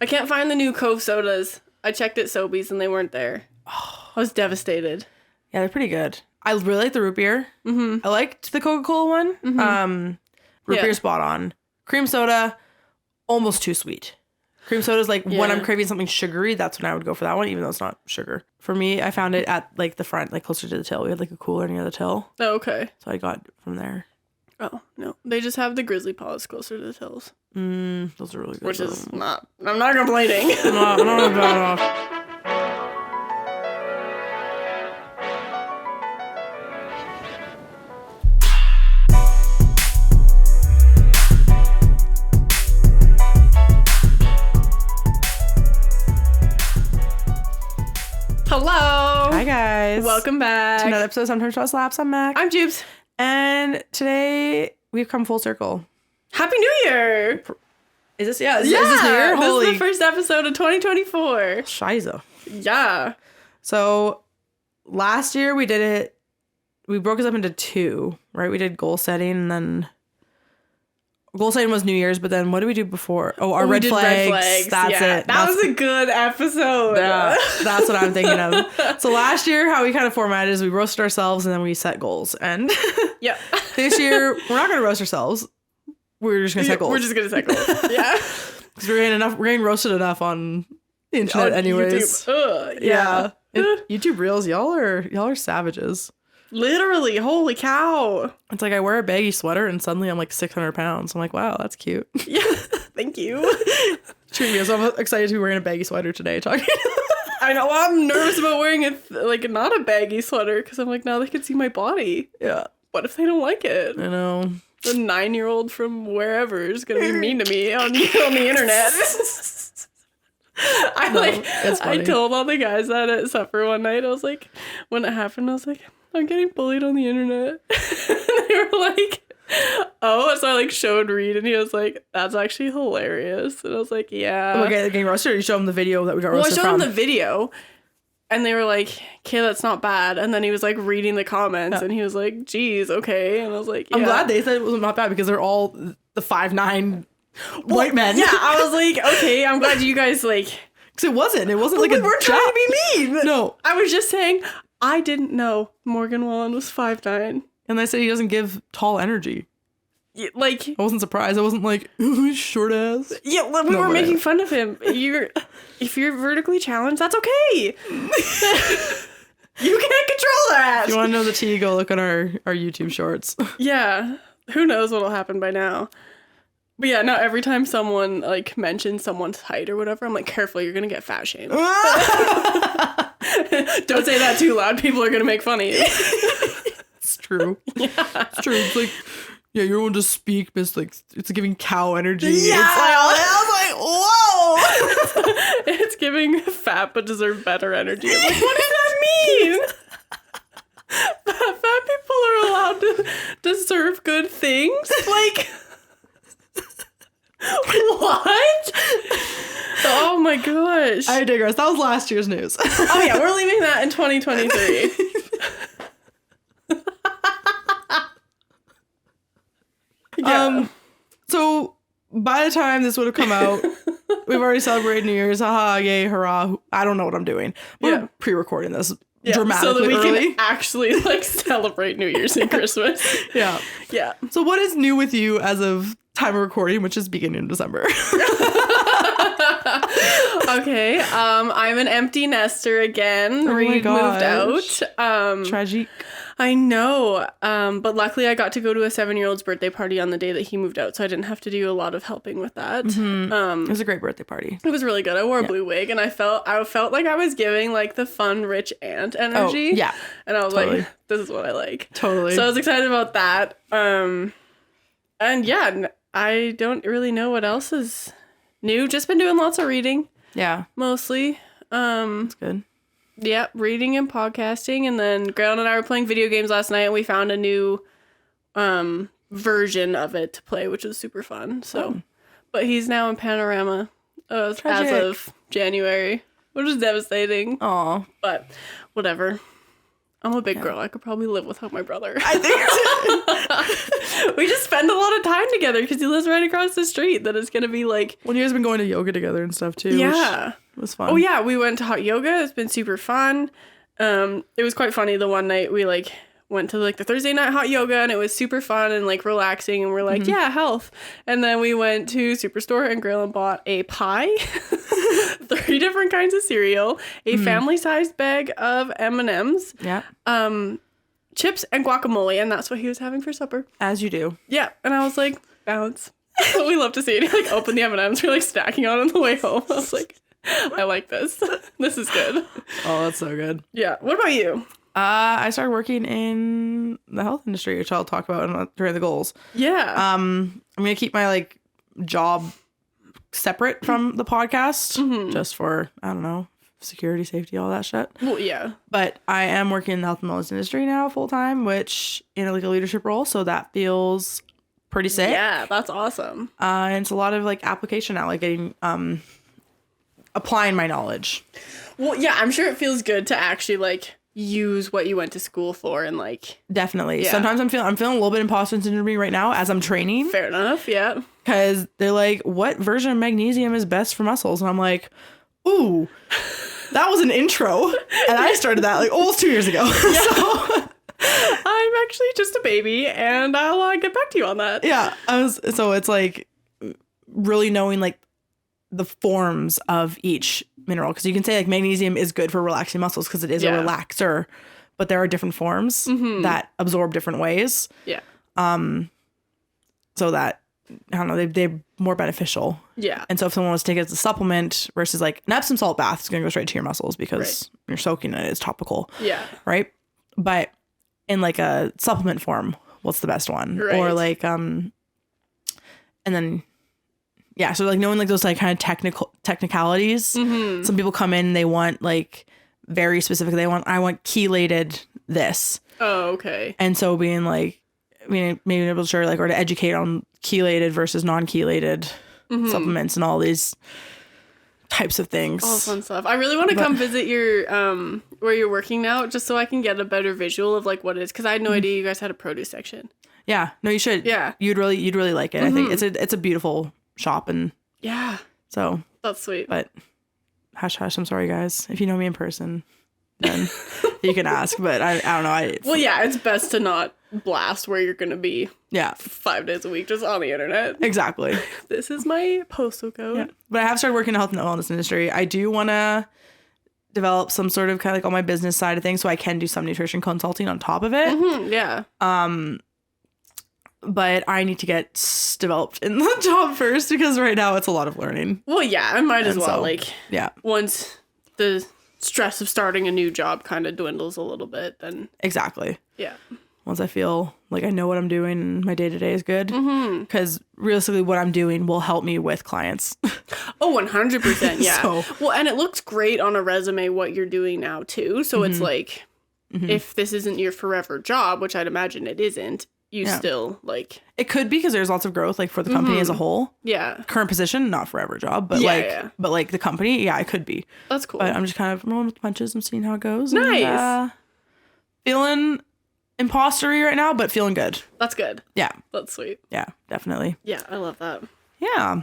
I can't find the new Cove sodas. I checked at Sobeys and they weren't there. I was devastated. Yeah, they're pretty good. I really like the root beer. Mm-hmm. I liked the Coca-Cola one. Mm-hmm. Root beer spot on. Cream soda, almost too sweet. Cream soda is like when I'm craving something sugary, that's when I would go for that one, even though it's not sugar. For me, I found it at like the front, like closer to the till. We had like a cooler near the till. Oh, okay. So I got it from there. Oh, no. They just have the Grizzly Paws closer to the tills. Those are really good. Which is not, I'm not complaining. I'm not bad off. Hello. Hi, guys. Welcome back. To another episode of Sometimes Shot Slaps. I'm Mac. I'm Jubes. And today we've come full circle. Happy New Year. Is this, is this New Year? This is the first episode of 2024. Shiza. Yeah. So last year we did it, we broke it up into two, right? We did goal setting and then goal setting was New Year's, but then what did we do before? Oh, our red flags. That's it. That was a good episode. Yeah, that's what I'm thinking of. So last year, how we kind of formatted is we roasted ourselves and then we set goals. And this year, we're not going to roast ourselves. We're just going to set goals. We're just going to set goals. Yeah. Because we're getting roasted enough on the internet anyways. Yeah. YouTube Reels, y'all are savages. Literally, holy cow. It's like I wear a baggy sweater and suddenly I'm like 600 pounds. I'm like, wow, that's cute. Yeah, thank you. Treat me. So I'm excited to be wearing a baggy sweater today. Talking. I know. Well, I'm nervous about wearing not a baggy sweater because I'm like, now they can see my body. Yeah. What if they don't like it? I know. The 9-year-old from wherever is gonna be mean to me on the internet. I told all the guys that at supper one night. I was like, when it happened, I was like, I'm getting bullied on the internet. And they were like, oh. So I showed Reed and he was like, that's actually hilarious. And I was like, yeah. Okay, getting roasted, or you show him the video that we got roasted from? Well, I showed him the video and they were like, okay, that's not bad. And then he was like reading the comments and he was like, geez, okay. And I was like, yeah. I'm glad they said it was not bad because they're all the 5'9" white men. Yeah, I was like, okay, I'm glad you guys because it wasn't like we weren't trying to be mean. No. I was just saying, I didn't know Morgan Wallen was 5'9". And they said he doesn't give tall energy. Yeah, I wasn't surprised. I wasn't like, short ass. Yeah, we were making fun of him. If you're vertically challenged, that's okay. You can't control that. If you want to know the tea, go look on our YouTube shorts. Yeah. Who knows what'll happen by now. But yeah, now every time someone mentions someone's height or whatever, I'm like, careful, you're gonna get fat shamed. Don't say that too loud. People are gonna make fun of you. It's true. Yeah. It's true. It's like, yeah, you're one to speak, but it's giving cow energy. Yeah. I was like, whoa. It's giving fat but deserve better energy. I'm like, what does that mean? Fat people are allowed to deserve good things? What? Oh my gosh. I digress. That was last year's news. Oh yeah, we're leaving that in 2023. Yeah. So by the time this would have come out, we've already celebrated New Year's. Haha, yay, hurrah. I don't know what I'm doing. We're pre-recording this dramatically so that we early. can actually celebrate New Year's and Christmas. Yeah. Yeah. So what is new with you as of time of recording, which is beginning of December? Okay. I'm an empty nester again. Oh Reed moved out. Tragic. I know. But luckily I got to go to a 7-year-old's birthday party on the day that he moved out, so I didn't have to do a lot of helping with that. Mm-hmm. It was a great birthday party. It was really good. I wore a blue wig and I felt like I was giving the fun rich aunt energy. Oh, yeah. And I was like, this is what I like. Totally. So I was excited about that. And yeah, I don't really know what else is new. Just been doing lots of reading. Yeah. Mostly. That's good. Yeah, reading and podcasting. And then Grail and I were playing video games last night and we found a new version of it to play, which was super fun. So, but he's now in Panorama as of January, which is devastating. Aw. But whatever. I'm a big girl. I could probably live without my brother. I think We just spend a lot of time together because he lives right across the street. That it's gonna be like. Well, you guys been going to yoga together and stuff too. Yeah, which was fun. Oh yeah, we went to hot yoga. It's been super fun. It was quite funny. The one night we like went to like the Thursday night hot yoga, and it was super fun and like relaxing, and we're like, yeah, health. And then we went to Superstore and Graylin bought a pie, 3 different kinds of cereal, a family-sized bag of M&Ms, chips and guacamole, and that's what he was having for supper. As you do. Yeah, and I was like, balance. That's what we love to see. And he like opened the M&Ms. We're like snacking on the way home. I was like, I like this. This is good. Oh, that's so good. Yeah. What about you? I started working in the health industry, which I'll talk about during the goals. Yeah. I'm gonna keep my like job separate from the podcast, just for I don't know, security, safety, all that shit. Well, yeah. But I am working in the health and wellness industry now full time, which in like a leadership role, so that feels pretty sick. Yeah, that's awesome. And it's a lot of like application now, like getting applying my knowledge. Well, yeah, I'm sure it feels good to actually like use what you went to school for and like definitely. Yeah. Sometimes I'm feeling a little bit imposter syndrome right now as I'm training. Fair enough, yeah. Because they're like, what version of magnesium is best for muscles? And I'm like, ooh, that was an intro. And I started that like almost 2 years ago. Yeah. So I'm actually just a baby, and I'll get back to you on that. yeah, so it's like really knowing like the forms of each mineral, because you can say like magnesium is good for relaxing muscles because it is a relaxer, but there are different forms that absorb different ways. Yeah. So that I don't know, they're more beneficial. Yeah. And so if someone wants to take it as a supplement versus like an Epsom salt bath, it's gonna go straight to your muscles because you're soaking it. It's topical. Yeah. Right. But in like a supplement form, what's the best one? Right. Or like and then yeah, so like knowing like those like kind of technicalities. Some people come in and they want like very specific. I want chelated this. Oh, okay. And so being like, I mean, maybe able to share like, or to educate on chelated versus non-chelated supplements and all these types of things. All fun stuff. I really want to come visit your where you're working now, just so I can get a better visual of like what it is, because I had no idea you guys had a produce section. Yeah, no, you should. Yeah, you'd really like it. I think it's a beautiful shop, and yeah, so that's sweet. But hush, I'm sorry, guys. If you know me in person, then you can ask. But I don't know. Well, yeah, it's best to not blast where you're gonna be. Yeah, 5 days a week just on the internet. Exactly. This is my postal code. Yeah. But I have started working in the health and wellness industry. I do want to develop some sort of kind of like on my business side of things, so I can do some nutrition consulting on top of it. Yeah. But I need to get developed in the job first, because right now it's a lot of learning. Well, yeah, I might as well. So, like, yeah. Once the stress of starting a new job kind of dwindles a little bit, then exactly. Yeah. Once I feel like I know what I'm doing and my day-to-day is good. Because realistically, what I'm doing will help me with clients. Oh, 100%. Yeah. So, well, and it looks great on a resume what you're doing now, too. So it's like, if this isn't your forever job, which I'd imagine it isn't, you still like... It could be, because there's lots of growth like for the company as a whole. Yeah. Current position, not forever job, but but like the company, yeah, it could be. That's cool. But I'm just kind of rolling with the punches and seeing how it goes. Nice. And, feeling impostery right now, but feeling good. That's good. Yeah. That's sweet. Yeah, definitely. Yeah, I love that. Yeah.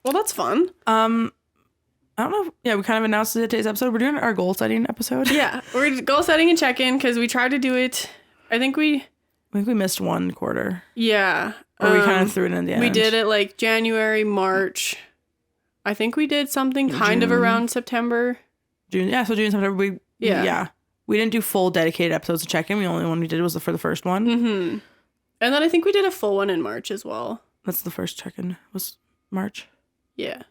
Well, that's fun. I don't know. Yeah, we kind of announced today's episode. We're doing our goal setting episode. Yeah, we're goal setting and check-in, because we tried to do it. I think we missed one quarter. Yeah. Or we kind of threw it in the end. We did it like January, March. I think we did something kind of around September. June. Yeah, so June, September. Yeah. We didn't do full dedicated episodes of check-in. The only one we did was for the first one. And then I think we did a full one in March as well. That's the first check-in. Was March. Yeah.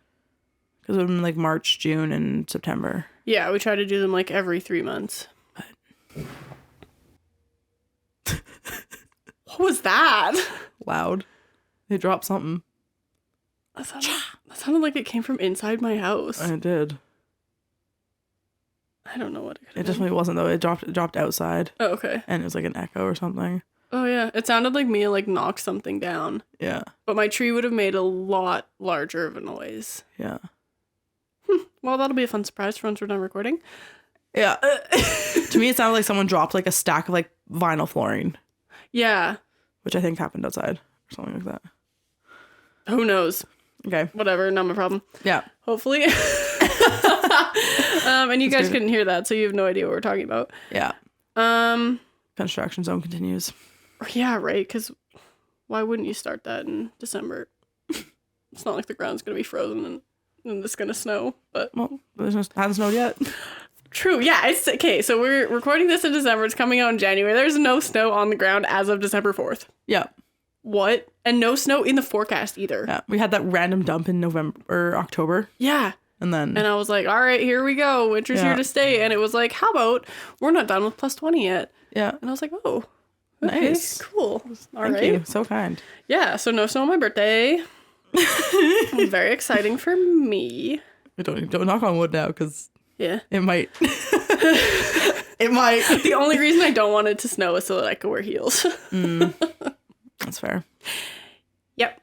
Because it would have been like March, June, and September. Yeah, we try to do them like every 3 months. What was that? Loud. They dropped something. That sounded like it came from inside my house. It did. I don't know what it definitely wasn't, though. It dropped outside. Oh, okay. And it was like an echo or something. Oh, yeah. It sounded like me like knocked something down. Yeah. But my tree would have made a lot larger of a noise. Yeah. Well, that'll be a fun surprise for once we're done recording. Yeah. To me, it sounded like someone dropped like a stack of like vinyl flooring. Yeah. Which I think happened outside or something like that. Who knows? Okay. Whatever, not my problem. Yeah. Hopefully. And you guys couldn't hear that, so you have no idea what we're talking about. Yeah. Construction zone continues. Yeah, right, because why wouldn't you start that in December? It's not like the ground's going to be frozen and it's going to snow, but... Well, hasn't snowed yet. True, yeah, it's... Okay, so we're recording this in December. It's coming out in January. There's no snow on the ground as of December 4th. Yeah. What? And no snow in the forecast either. Yeah, we had that random dump in November or October. Yeah. And I was like, all right, here we go. Winter's here to stay. And it was like, how about we're not done with plus 20 yet? Yeah. And I was like, oh, okay, nice. Cool. Thank you. So kind. Yeah. So no snow on my birthday. Very exciting for me. Don't knock on wood now because it might. It might. The only reason I don't want it to snow is so that I can wear heels. That's fair. Yep.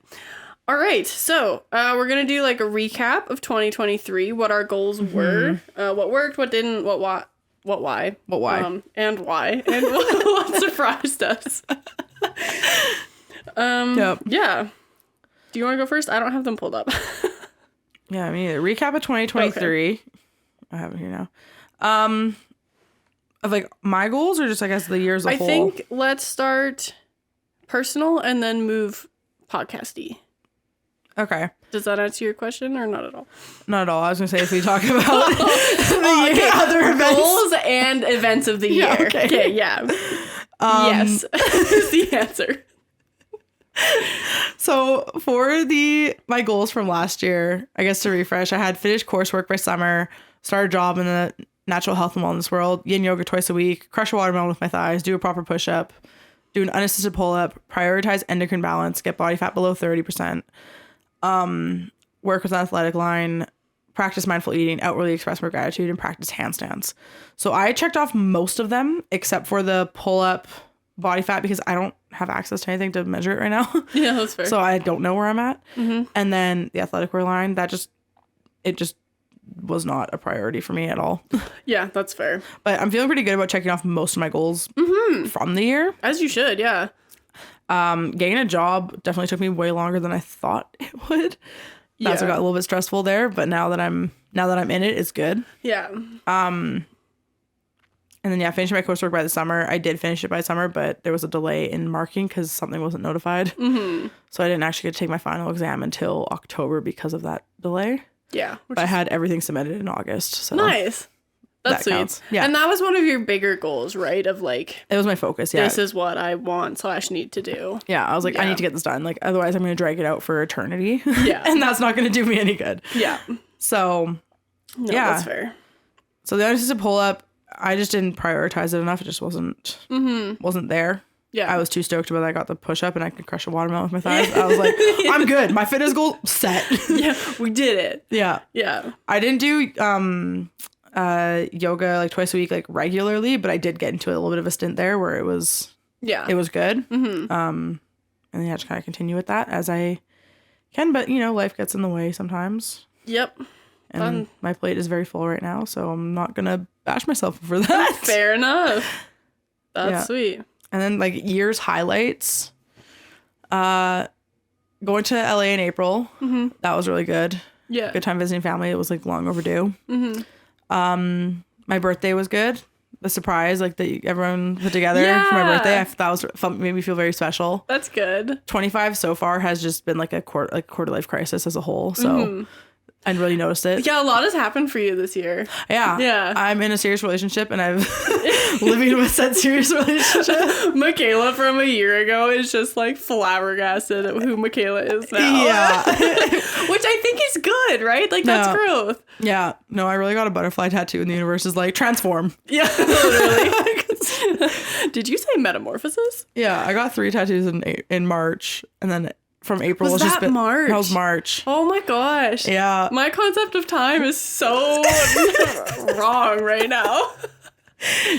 All right, so we're going to do like a recap of 2023, what our goals were, what worked, what didn't, why, and why, and what surprised us. Yeah. Do you want to go first? I don't have them pulled up. Yeah, I mean, recap of 2023. Okay. I have it here now. Of like my goals or just I guess the year as a whole? I think let's start personal and then move podcasty. Okay. Does that answer your question or not at all? Not at all. I was going to say if we talk about the other events. Goals and events of the year. Yeah, okay, yeah. Yes is the answer. So for my goals from last year, I guess to refresh, I had finished coursework by summer, start a job in the natural health and wellness world, yin yoga twice a week, crush a watermelon with my thighs, do a proper push-up, do an unassisted pull-up, prioritize endocrine balance, get body fat below 30%. Work with an athletic line, practice mindful eating, outwardly express more gratitude, and practice handstands. So I checked off most of them except for the pull-up body fat because I don't have access to anything to measure it right now. Yeah, that's fair. So I don't know where I'm at. Mm-hmm. And then the athletic wear line, it just was not a priority for me at all. Yeah, that's fair. But I'm feeling pretty good about checking off most of my goals from the year. As you should, yeah. Getting a job definitely took me way longer than I thought it would. That's what got a little bit stressful there, but now that I'm in it, it's good. Yeah. And then finishing my coursework by the summer. I did finish it by summer, but there was a delay in marking because something wasn't notified. Mm-hmm. So I didn't actually get to take my final exam until October because of that delay. Yeah. But I had everything submitted in August. So nice. That's sweet. Counts. Yeah. And that was one of your bigger goals, right? Of like... It was my focus, yeah. This is what I want / need to do. Yeah, I was like, I need to get this done. Like, otherwise I'm going to drag it out for eternity. Yeah. And that's not going to do me any good. Yeah. So, that's fair. So the unassisted pull-up, I just didn't prioritize it enough. It just wasn't there. Yeah. I was too stoked about that. I got the push-up and I could crush a watermelon with my thighs. I was like, I'm good. My fitness goal set. Yeah, we did it. Yeah. Yeah. I didn't do yoga like twice a week like regularly, but I did get into a little bit of a stint there where it was good. Mm-hmm. And then I just kind of continue with that as I can, but life gets in the way sometimes. Yep. And my plate is very full right now, so I'm not gonna bash myself for that. Fair enough. That's sweet. And then like year's highlights, going to LA in April. Mm-hmm. That was really good. Yeah. Good time visiting family. It was like long overdue. Mm-hmm. My birthday was good. The surprise, like that everyone put together for my birthday, made me feel very special. That's good. 25 so far has just been like a quarter life crisis as a whole. So I really noticed it. Yeah, a lot has happened for you this year. Yeah. Yeah. I'm in a serious relationship and I've living with that serious relationship. Michaela from a year ago is just like flabbergasted at who Michaela is now. Yeah. Which I think is good, right? Like that's growth. Yeah. No, I really got a butterfly tattoo and the universe is like transform. Yeah, literally. Did you say metamorphosis? Yeah, I got 3 tattoos in March and then from April. Was that March? That was March. Oh my gosh. Yeah. My concept of time is so wrong right now.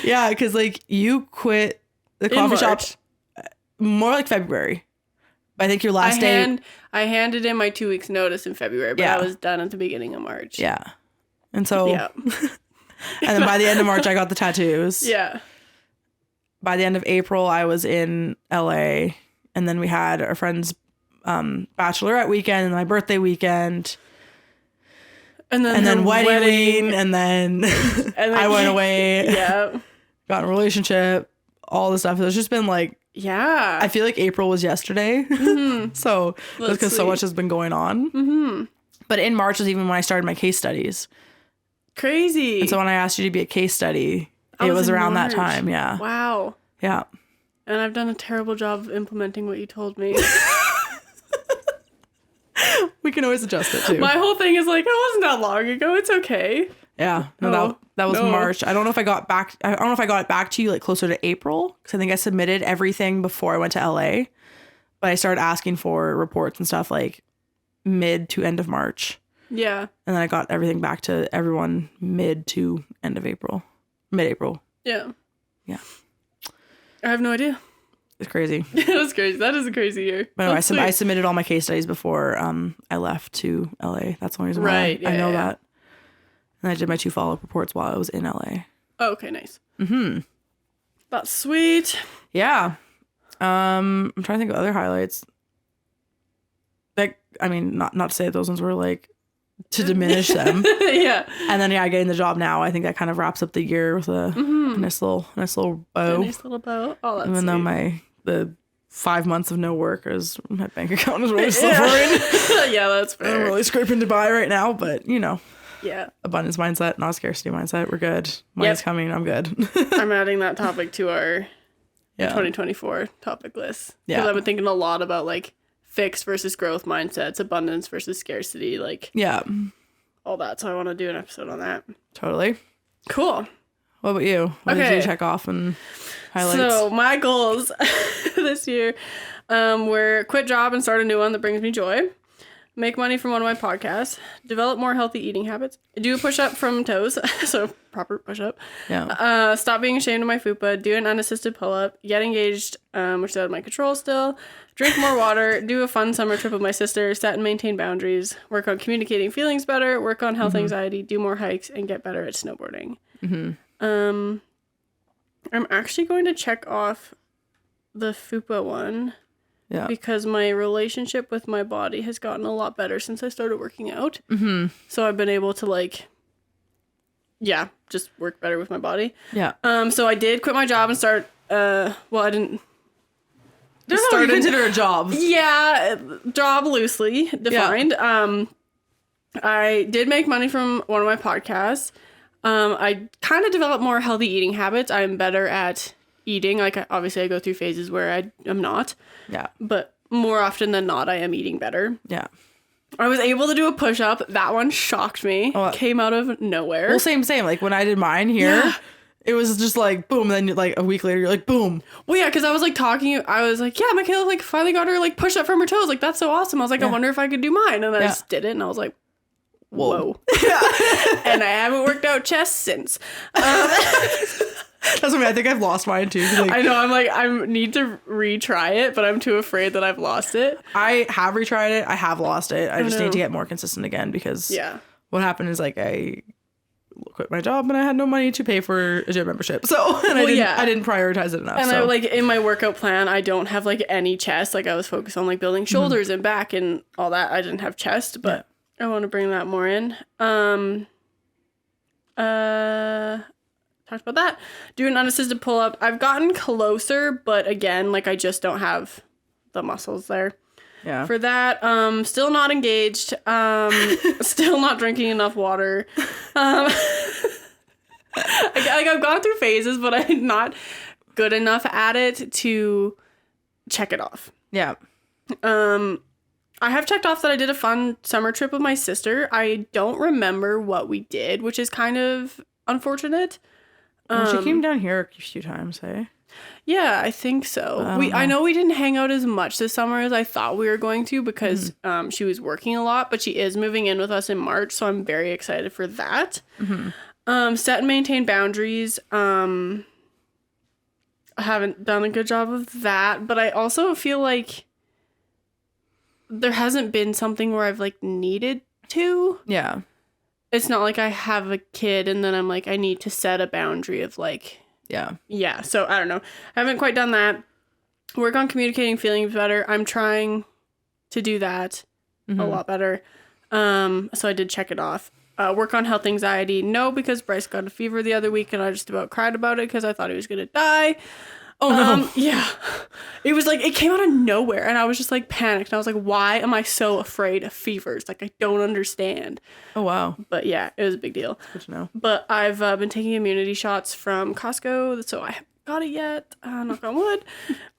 Yeah, because like you quit the coffee shop more like February. I think your last day. I handed in my 2 weeks notice in February, but I was done at the beginning of March. Yeah. And so And then by the end of March, I got the tattoos. Yeah. By the end of April, I was in LA. And then we had our friend's bachelorette weekend and my birthday weekend. And then wedding. And then, I went away. Yeah. Got in a relationship. All the stuff. It's just been like, yeah. I feel like April was yesterday. So that's because so much has been going on. But in March was even when I started my case studies. Crazy. And so when I asked you to be a case study, it was around that time. Yeah. Wow. Yeah. And I've done a terrible job of implementing what you told me. We can always adjust it too. My whole thing is like, it wasn't that long ago. It's okay. Yeah. No, that was March. I don't know if I got it back to you like closer to April, because I think I submitted everything before I went to LA. But I started asking for reports and stuff like mid to end of March. Yeah. And then I got everything back to everyone mid to end of April. Mid-April. Yeah. Yeah. I have no idea. It's crazy. It was crazy. That is a crazy year. But anyway, I submitted all my case studies before I left to LA. That's the only reason why I know that. And I did my 2 follow-up reports while I was in LA. Oh, okay, nice. That's sweet. Yeah. I'm trying to think of other highlights. Like, I mean, not to say those ones were like to diminish them. Yeah. And then getting the job now, I think that kind of wraps up the year with a nice little bow. A nice little bow. Oh, that's Even though the 5 months of no work is my bank account is really suffering. Yeah, that's fair. I'm really scraping to buy right now, but yeah, abundance mindset, not scarcity mindset. We're good. Money's coming. I'm good. I'm adding that topic to our 2024 topic list. Yeah, because I've been thinking a lot about like fixed versus growth mindsets, abundance versus scarcity, like all that. So I want to do an episode on that. Totally. Cool. What about you? What did you check off and highlights? So my goals this year were quit job and start a new one that brings me joy. Make money from one of my podcasts. Develop more healthy eating habits. Do a push-up from toes. So proper push-up. Yeah. Stop being ashamed of my fupa. Do an unassisted pull-up. Get engaged, which is out of my control still. Drink more water. Do a fun summer trip with my sister. Set and maintain boundaries. Work on communicating feelings better. Work on health anxiety. Do more hikes. And get better at snowboarding. I'm actually going to check off the fupa one. Yeah. Because my relationship with my body has gotten a lot better since I started working out. So I've been able to just work better with my body. Yeah. So I did quit my job and start, I didn't. There's no you consider a job. Yeah. Job loosely defined. Yeah. I did make money from one of my podcasts. I kind of developed more healthy eating habits. I'm better at eating. Like, obviously I go through phases where I am not. Yeah. But more often than not, I am eating better. Yeah. I was able to do a push-up. That one shocked me. Oh, came out of nowhere. Well, same. Like, when I did mine here, it was just like, boom. And then, like, a week later, you're like, boom. Well, yeah, because I was, like, I was like, yeah, Michaela, like, finally got her, like, push-up from her toes. Like, that's so awesome. I was like, I wonder if I could do mine. And I just did it. And I was like, whoa. And I haven't worked out chest since. That's what I think I've lost mine too. Like, I know. I'm like, I need to retry it, but I'm too afraid that I've lost it. I have retried it. I have lost it. I just need to get more consistent again because what happened is like I quit my job and I had no money to pay for a gym membership. So I didn't prioritize it enough. And I like in my workout plan, I don't have like any chest. Like I was focused on like building shoulders and back and all that. I didn't have chest, but I want to bring that more in. Talked about that. Do an unassisted pull-up. I've gotten closer, but again, like I just don't have the muscles there. Yeah. For that, still not engaged. Still not drinking enough water. I've gone through phases, but I'm not good enough at it to check it off. Yeah. I have checked off that I did a fun summer trip with my sister. I don't remember what we did, which is kind of unfortunate. She came down here a few times, hey? Yeah, I think so. I know we didn't hang out as much this summer as I thought we were going to because she was working a lot, but she is moving in with us in March, so I'm very excited for that. Set and maintain boundaries. I haven't done a good job of that, but I also feel like there hasn't been something where I've like needed to. Yeah. it's not like I have a kid and then I'm like, I need to set a boundary of like, yeah. So I don't know. I haven't quite done that. Work on communicating feelings better. I'm trying to do that a lot better. So I did check it off. Work on health anxiety. No, because Bryce got a fever the other week and I just about cried about it because I thought he was going to die. Oh, no. Yeah. It was like, it came out of nowhere and I was just like panicked. And I was like, why am I so afraid of fevers? Like, I don't understand. Oh, wow. But yeah, it was a big deal. Good to know. But I've been taking immunity shots from Costco, so I haven't got it yet. Knock on wood.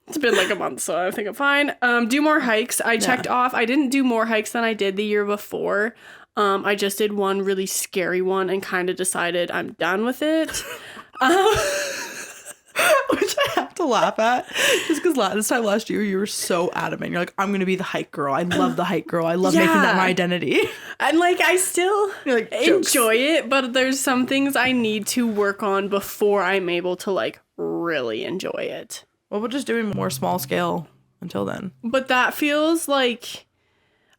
It's been like a month, so I think I'm fine. Do more hikes. I checked off. I didn't do more hikes than I did the year before. I just did one really scary one and kind of decided I'm done with it. Which I have to laugh at. Just because this time last year, you were so adamant. You're like, I'm going to be the hike girl. I love the hike girl. I love making that my identity. And like, I still enjoy it, but there's some things I need to work on before I'm able to like really enjoy it. Well, we're just doing more small scale until then. But that feels like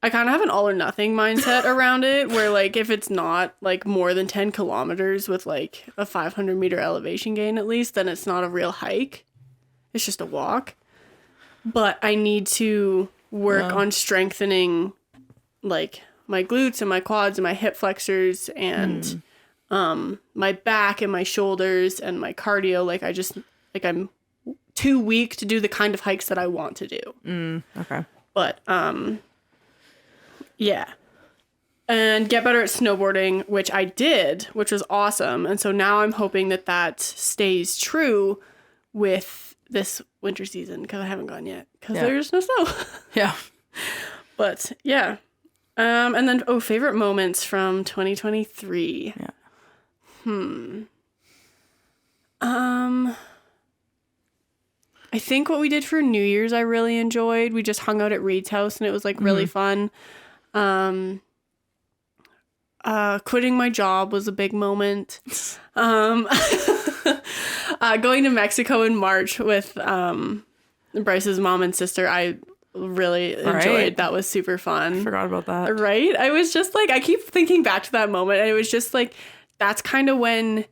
I kind of have an all or nothing mindset around it where like if it's not like more than 10 kilometers with like a 500-meter elevation gain at least, then it's not a real hike. It's just a walk. But I need to work on strengthening like my glutes and my quads and my hip flexors and my back and my shoulders and my cardio. Like I just like I'm too weak to do the kind of hikes that I want to do. Okay. But yeah. And get better at snowboarding, which I did, which was awesome. And so now I'm hoping that that stays true with this winter season because I haven't gone yet because there's no snow. Yeah. But yeah. And then, favorite moments from 2023. Yeah. I think what we did for New Year's I really enjoyed. We just hung out at Reed's house and it was like really fun. Quitting my job was a big moment. Going to Mexico in March with Bryce's mom and sister, I really enjoyed. Right. That was super fun. I forgot about that. Right? I was just like, I keep thinking back to that moment and it was just like, that's kind of when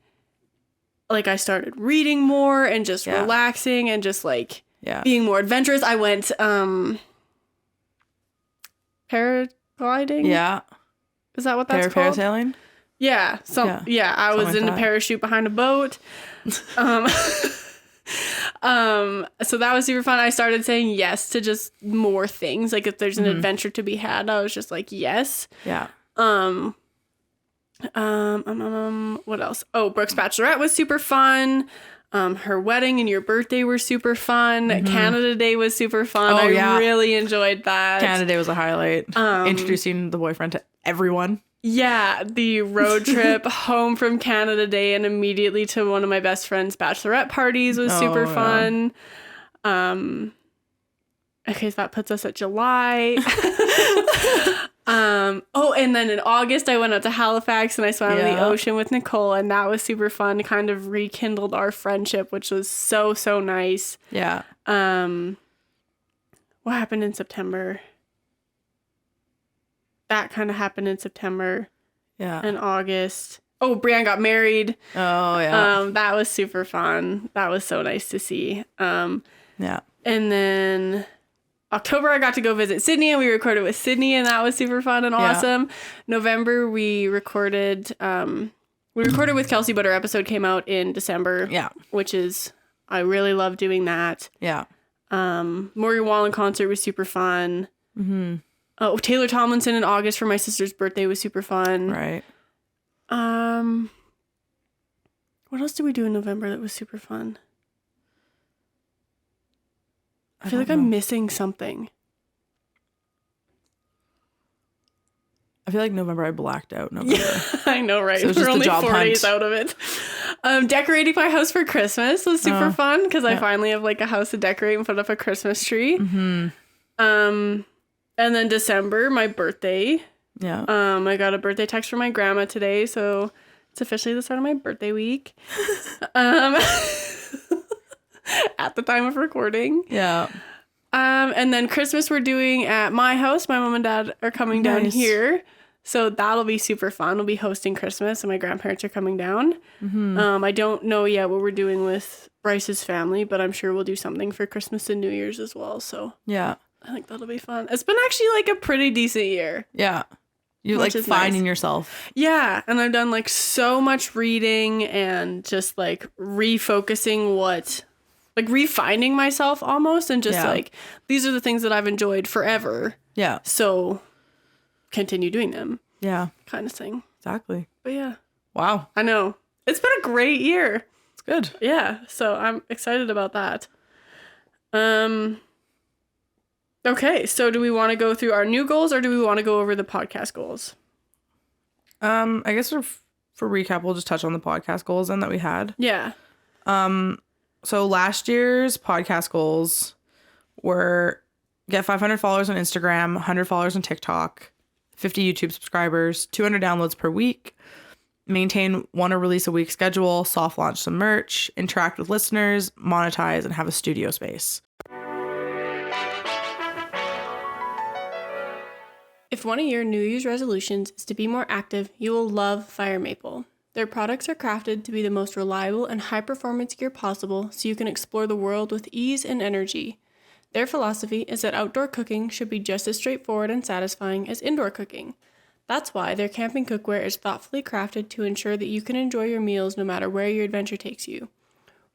like I started reading more and just relaxing and just like being more adventurous. I went paragliding. Yeah. Is that what that's called? Parasailing? Yeah. I was in a parachute behind a boat. So that was super fun. I started saying yes to just more things. Like if there's an adventure to be had, I was just like, yes. Yeah. What else? Oh, Brooke's Bachelorette was super fun. Her wedding and your birthday were super fun. Canada Day was super fun. I really enjoyed that. Canada Day was a highlight. Introducing the boyfriend to everyone. Yeah, the road trip home from Canada Day and immediately to one of my best friend's bachelorette parties was super fun. Okay, so that puts us at July. And then in August I went out to Halifax and I swam in the ocean with Nicole and that was super fun. Kind of rekindled our friendship, which was so nice. Yeah. What happened in September? That kind of happened in September. Yeah. And August. Oh, Brianne got married. Oh, yeah. That was super fun. That was so nice to see. Yeah. And then October, I got to go visit Sydney and we recorded with Sydney and that was super fun and awesome. November, we recorded with Kelsey, but our episode came out in December. Yeah. Which is, I really love doing that. Yeah. Morgan Wallen concert was super fun. Mm-hmm. Oh, Taylor Tomlinson in August for my sister's birthday was super fun. Right. What else did we do in November that was super fun? I feel like I'm missing something. I feel like November I blacked out. November. Yeah, I know, right? So we're only 4 days out of it. Decorating my house for Christmas was super fun because I finally have like a house to decorate and put up a Christmas tree. Mm-hmm. And then December, my birthday. Yeah. I got a birthday text from my grandma today, so it's officially the start of my birthday week. At the time of recording. Yeah. And then Christmas we're doing at my house. My mom and dad are coming down here. So that'll be super fun. We'll be hosting Christmas and my grandparents are coming down. I don't know yet what we're doing with Bryce's family, but I'm sure we'll do something for Christmas and New Year's as well. So Yeah. I think that'll be fun. It's been actually like a pretty decent year. Yeah. You like finding yourself. Yeah. And I've done like so much reading and just like refocusing like refinding myself almost, and just like, these are the things that I've enjoyed forever. Yeah. So continue doing them. Yeah. Kind of thing. Exactly. But yeah. Wow. I know. It's been a great year. It's good. Yeah. So I'm excited about that. Okay. So do we want to go through our new goals, or do we want to go over the podcast goals? I guess for recap, we'll just touch on the podcast goals then that we had. Yeah. So last year's podcast goals were get 500 followers on Instagram, 100 followers on TikTok, 50 YouTube subscribers, 200 downloads per week, maintain 1 or release a week schedule, soft launch some merch, interact with listeners, monetize, and have a studio space. If one of your New Year's resolutions is to be more active, you will love Fire Maple. Their products are crafted to be the most reliable and high-performance gear possible, so you can explore the world with ease and energy. Their philosophy is that outdoor cooking should be just as straightforward and satisfying as indoor cooking. That's why their camping cookware is thoughtfully crafted to ensure that you can enjoy your meals no matter where your adventure takes you.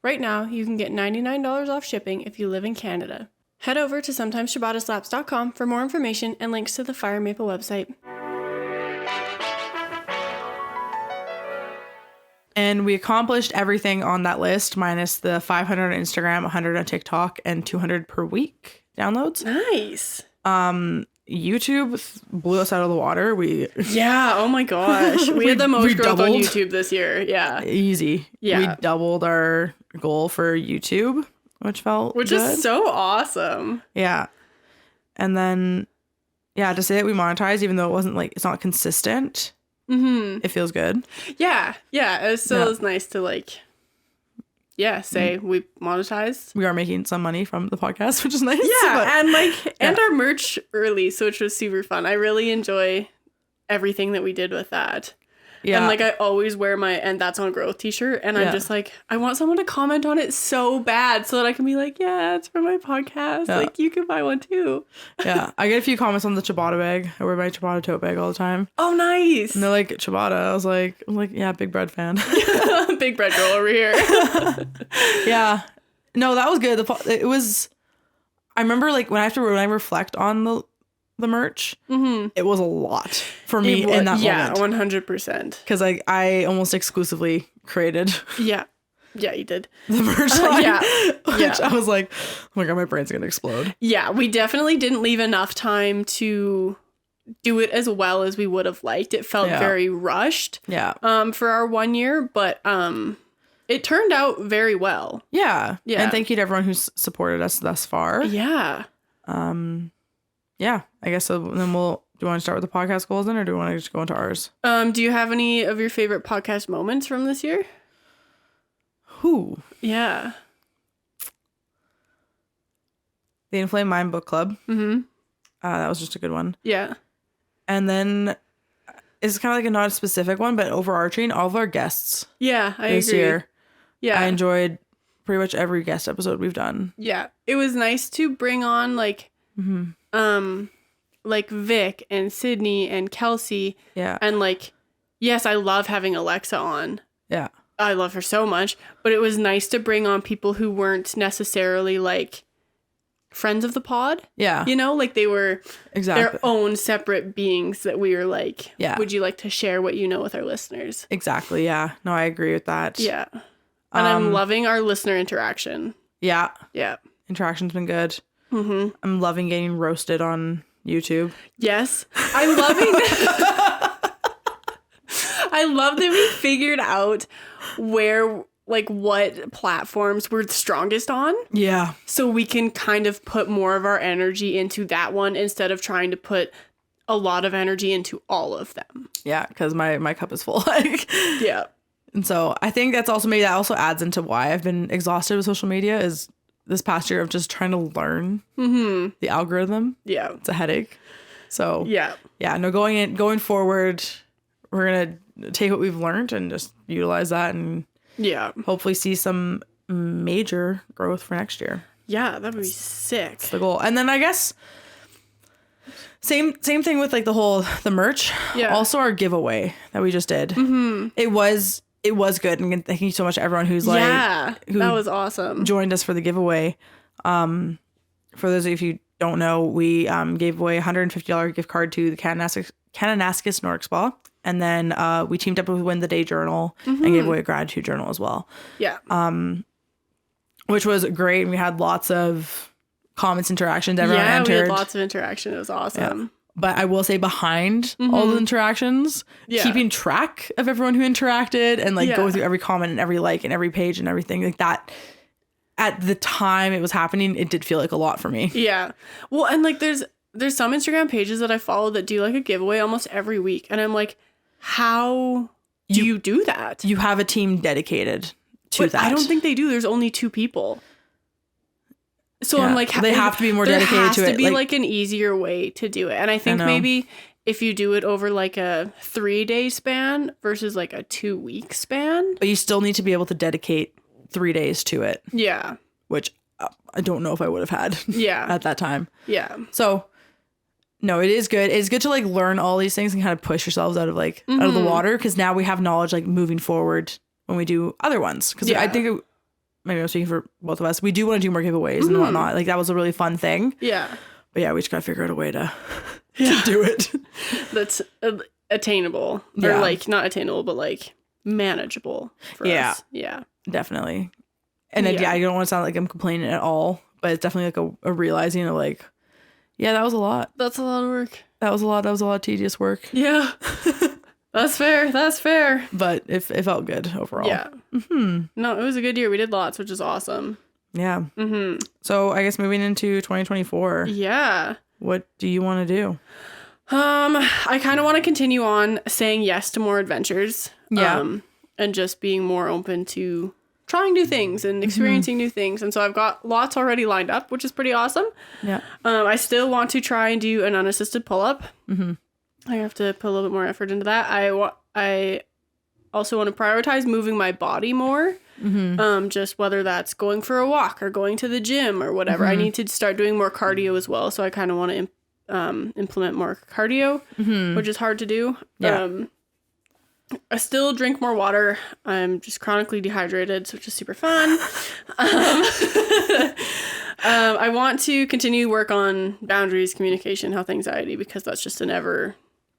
Right now, you can get $99 off shipping if you live in Canada. Head over to sometimesciabattaslaps.com for more information and links to the Fire Maple website. And we accomplished everything on that list, minus the 500 on Instagram, 100 on TikTok, and 200 per week downloads. Nice. YouTube blew us out of the water. Yeah, oh my gosh. We had the most growth on YouTube this year. Yeah. Easy. Yeah. We doubled our goal for YouTube, which good. Is so awesome. Yeah. And then, to say that we monetized, even though it wasn't it's not consistent, it feels good. Yeah. Yeah. It still is nice to say we monetized. We are making some money from the podcast, which is nice. Yeah. And our merch release, which was super fun. I really enjoy everything that we did with that. Yeah. And I always wear my "and that's on growth" t-shirt, and I'm just I want someone to comment on it so bad so that I can be yeah, it's for my podcast. Yeah. You can buy one too. Yeah. I get a few comments on the Ciabatta bag. I wear my Ciabatta tote bag all the time. Oh, nice. And they're like, Ciabatta. I'm like, yeah, big bread fan. Big bread girl over here. Yeah. No, that was good. It was, I remember when I reflect on the merch, it was a lot for me in that moment. Yeah, 100%. Because I almost exclusively created. Yeah, you did the merch line. Which I was like, oh my god, my brain's gonna explode. Yeah, we definitely didn't leave enough time to do it as well as we would have liked. It felt very rushed. Yeah. For our 1 year, but it turned out very well. Yeah. Yeah. And thank you to everyone who's supported us thus far. Yeah. Yeah, I guess so. Then do you want to start with the podcast goals then, or do you want to just go into ours? Do you have any of your favorite podcast moments from this year? Yeah. The Inflamed Mind Book Club. That was just a good one. Yeah. And then it's kind of a not a specific one, but overarching, all of our guests. Yeah, I agree. This year. Yeah. I enjoyed pretty much every guest episode we've done. Yeah. It was nice to bring on Vic and Sydney and Kelsey. Yeah. And yes, I love having Alexa on. Yeah. I love her so much. But it was nice to bring on people who weren't necessarily friends of the pod. Yeah. They were their own separate beings that we were would you like to share what you know with our listeners? Exactly. Yeah. No, I agree with that. Yeah. And I'm loving our listener interaction. Yeah. Yeah. Interaction's been good. I'm loving getting roasted on YouTube. Yes. I love that we figured out where what platforms we're the strongest on. Yeah. So we can kind of put more of our energy into that one instead of trying to put a lot of energy into all of them. Yeah, because my cup is full. Yeah. And so I think that's also maybe that also adds into why I've been exhausted with social media is this past year of just trying to learn the algorithm. Yeah. It's a headache. So yeah. No, going forward, we're going to take what we've learned and just utilize that and hopefully see some major growth for next year. Yeah, that would be sick. That's the goal. And then I guess same thing with like the merch. Yeah. Also our giveaway that we just did. Mm-hmm. It was good. And thank you so much to everyone who's that was awesome. Joined us for the giveaway. For those of you who don't know, we gave away a $150 gift card to the Kananaskis Nordic Spa. And then we teamed up with Win the Day Journal and gave away a gratitude journal as well. Yeah. Which was great. And we had lots of comments, interactions. Everyone entered. We had lots of interaction. It was awesome. Yeah. But I will say behind all the interactions, keeping track of everyone who interacted and like go through every comment and every like and every page and everything like that. At the time it was happening, it did feel like a lot for me. Yeah. Well, and like there's some Instagram pages that I follow that do like a giveaway almost every week. And I'm like, how do you do that? You have a team dedicated to that. I don't think they do. There's only 2 people. So I'm like, they have to be more dedicated to it. There has to be like an easier way to do it. And I think maybe if you do it over like a 3-day span versus like a 2-week span. But you still need to be able to dedicate 3 days to it. Yeah. Which I don't know if I would have had at that time. Yeah. So no, it is good. It's good to like learn all these things and kind of push yourselves out of like out of the water, because now we have knowledge like moving forward when we do other ones. Because I think maybe I'm speaking for both of us. We do want to do more giveaways and whatnot. Like that was a really fun thing. Yeah. But yeah, we just gotta figure out a way to do it. That's attainable, or like not attainable, but like manageable for us. Yeah. Definitely. And then, I don't want to sound like I'm complaining at all, but it's definitely like a realizing of like, that was a lot. That's a lot of work. That was a lot of tedious work. Yeah. That's fair. But it felt good overall. Yeah. Mm-hmm. No, it was a good year. We did lots, which is awesome. Yeah. Mm-hmm. So I guess moving into 2024. Yeah. What do you want to do? I kind of want to continue on saying yes to more adventures. Yeah. And just being more open to trying new things and experiencing new things. And so I've got lots already lined up, which is pretty awesome. Yeah. I still want to try and do an unassisted pull-up. Mm-hmm. I have to put a little bit more effort into that. I also want to prioritize moving my body more. Mm-hmm. Just whether that's going for a walk or going to the gym or whatever. I need to start doing more cardio as well. So I kind of want to implement more cardio, which is hard to do. Yeah. I still drink more water. I'm just chronically dehydrated, so it's just super fun. I want to continue work on boundaries, communication, health anxiety, because that's just an ever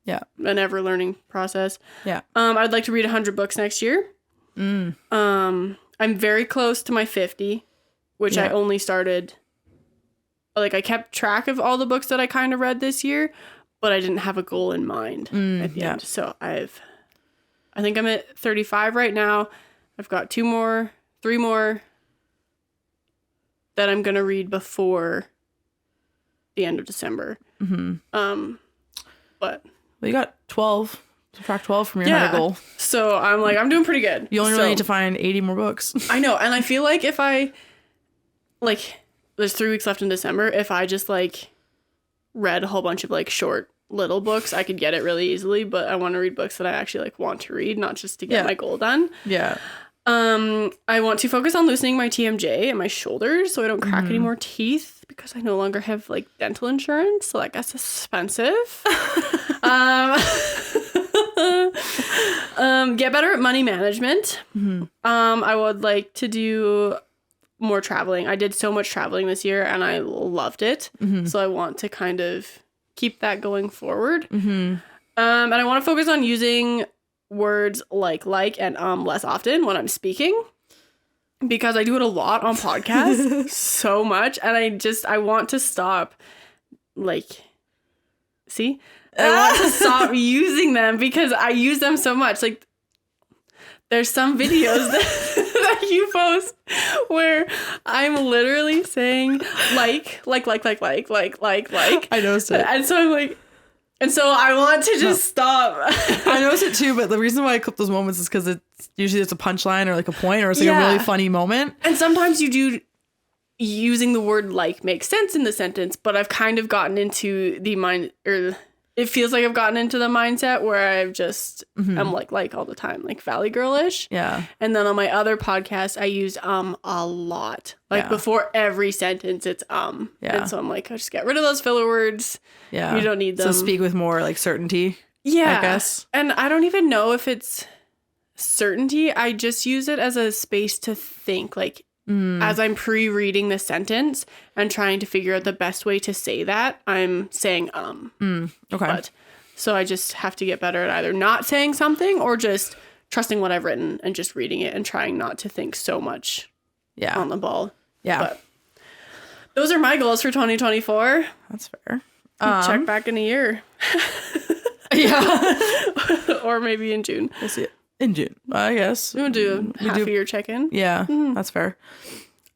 learning process. Yeah. I'd like to read 100 books next year. I'm very close to my 50, which I only started, like I kept track of all the books that I kind of read this year, but I didn't have a goal in mind at the end. So I think I'm at 35 right now. I've got 3 more that I'm going to read before the end of December. Mm-hmm. But you got 12. Subtract 12 from your 100 goal. So I'm doing pretty good. You only really need to find 80 more books. I know. And I feel like if I, there's 3 weeks left in December. If I just read a whole bunch of short little books, I could get it really easily, but I want to read books that I actually want to read, not just to get my goal done. Yeah. I want to focus on loosening my TMJ and my shoulders so I don't crack any more teeth, because I no longer have dental insurance, so that's expensive. Get better at money management. I would like to do more traveling. I did so much traveling this year and I loved it. So I want to kind of keep that going forward. And I want to focus on using words like and less often when I'm speaking, because I do it a lot on podcasts so much, and I want to stop I want to stop using them because I use them so much. There's some videos that you post where I'm literally saying like. I noticed it. And so I want to just stop. I noticed it too, but the reason why I clip those moments is because it's usually a punchline or a point or it's a really funny moment. And sometimes you using the word like makes sense in the sentence, but I've kind of gotten into the mind, or it feels like I've gotten into the mindset where I've just, I'm like all the time, like Valley Girlish. Yeah. And then on my other podcast, I use a lot. Like before every sentence, it's Yeah. And so I'm like, I just get rid of those filler words. Yeah. You don't need them. So speak with more like certainty. Yeah. I guess. And I don't even know if it's certainty. I just use it as a space to think, like, as I'm pre-reading the sentence and trying to figure out the best way to say that, I'm saying Okay. But, so I just have to get better at either not saying something or just trusting what I've written and just reading it and trying not to think so much on the ball. Yeah. But those are my goals for 2024. That's fair. Check back in a year. Yeah. Or maybe in June. We'll see it. In June, I guess. We'll do half a year check-in. Yeah, that's fair.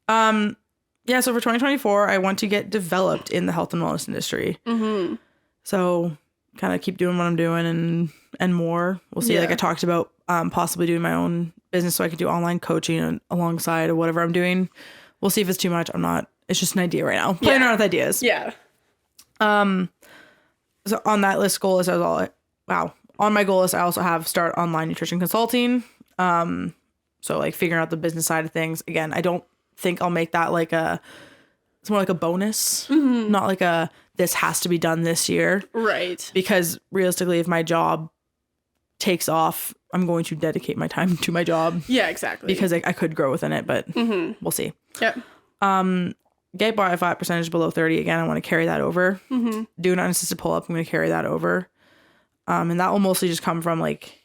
Yeah, so for 2024, I want to get developed in the health and wellness industry. So kind of keep doing what I'm doing and more. We'll see. Like I talked about possibly doing my own business so I could do online coaching alongside of whatever I'm doing. We'll see if it's too much. I'm not. It's just an idea right now. Playing around with ideas. Yeah. So on that list goal list, on my goal list, I also have start online nutrition consulting. So like figuring out the business side of things. Again, I don't think I'll make that it's more like a bonus, not like this has to be done this year. Right. Because realistically, if my job takes off, I'm going to dedicate my time to my job. Yeah, exactly. Because I could grow within it, but we'll see. Yep. Get body fat percentage below 30. Again, I want to carry that over. Do an unassisted pull-up. I'm going to carry that over. And that will mostly just come from like,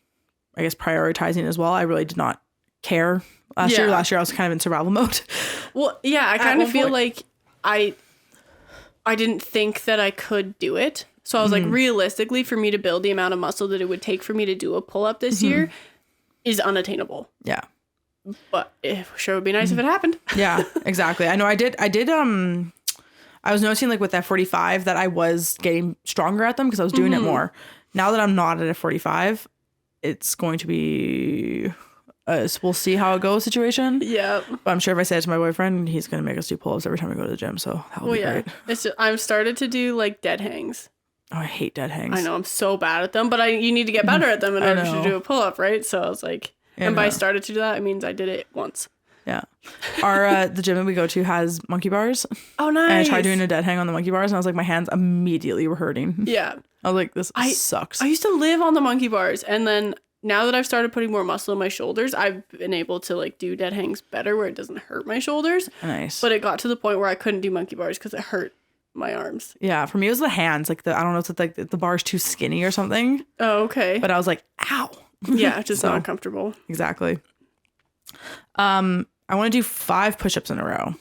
I guess, prioritizing as well. I really did not care last year. Last year I was kind of in survival mode. Well, yeah, I kind of feel like I didn't think that I could do it. So I was like, realistically, for me to build the amount of muscle that it would take for me to do a pull-up this year is unattainable. Yeah. But it sure would be nice if it happened. Yeah, exactly. I know I did I was noticing like with that 45 that I was getting stronger at them because I was doing it more. Now that I'm not at a 45, it's going to be we'll see how it goes situation. Yeah. But I'm sure if I say it to my boyfriend, he's going to make us do pull-ups every time we go to the gym. So that will be great. It's just, I've started to do like dead hangs. Oh, I hate dead hangs. I know, I'm so bad at them, but you need to get better at them in order to do a pull-up, right? So I was like, and by started to do that, it means I did it once. Yeah. Our the gym that we go to has monkey bars. Oh, nice. And I tried doing a dead hang on the monkey bars and I was like, my hands immediately were hurting. Yeah. I was like, this sucks. I used to live on the monkey bars, and then now that I've started putting more muscle in my shoulders, I've been able to like do dead hangs better where it doesn't hurt my shoulders. Nice. But it got to the point where I couldn't do monkey bars because it hurt my arms. Yeah, for me it was the hands. Like I don't know if it's like the bar's too skinny or something. Oh, okay. But I was like, ow. Yeah, just not comfortable. Exactly. I want to do 5 push-ups in a row.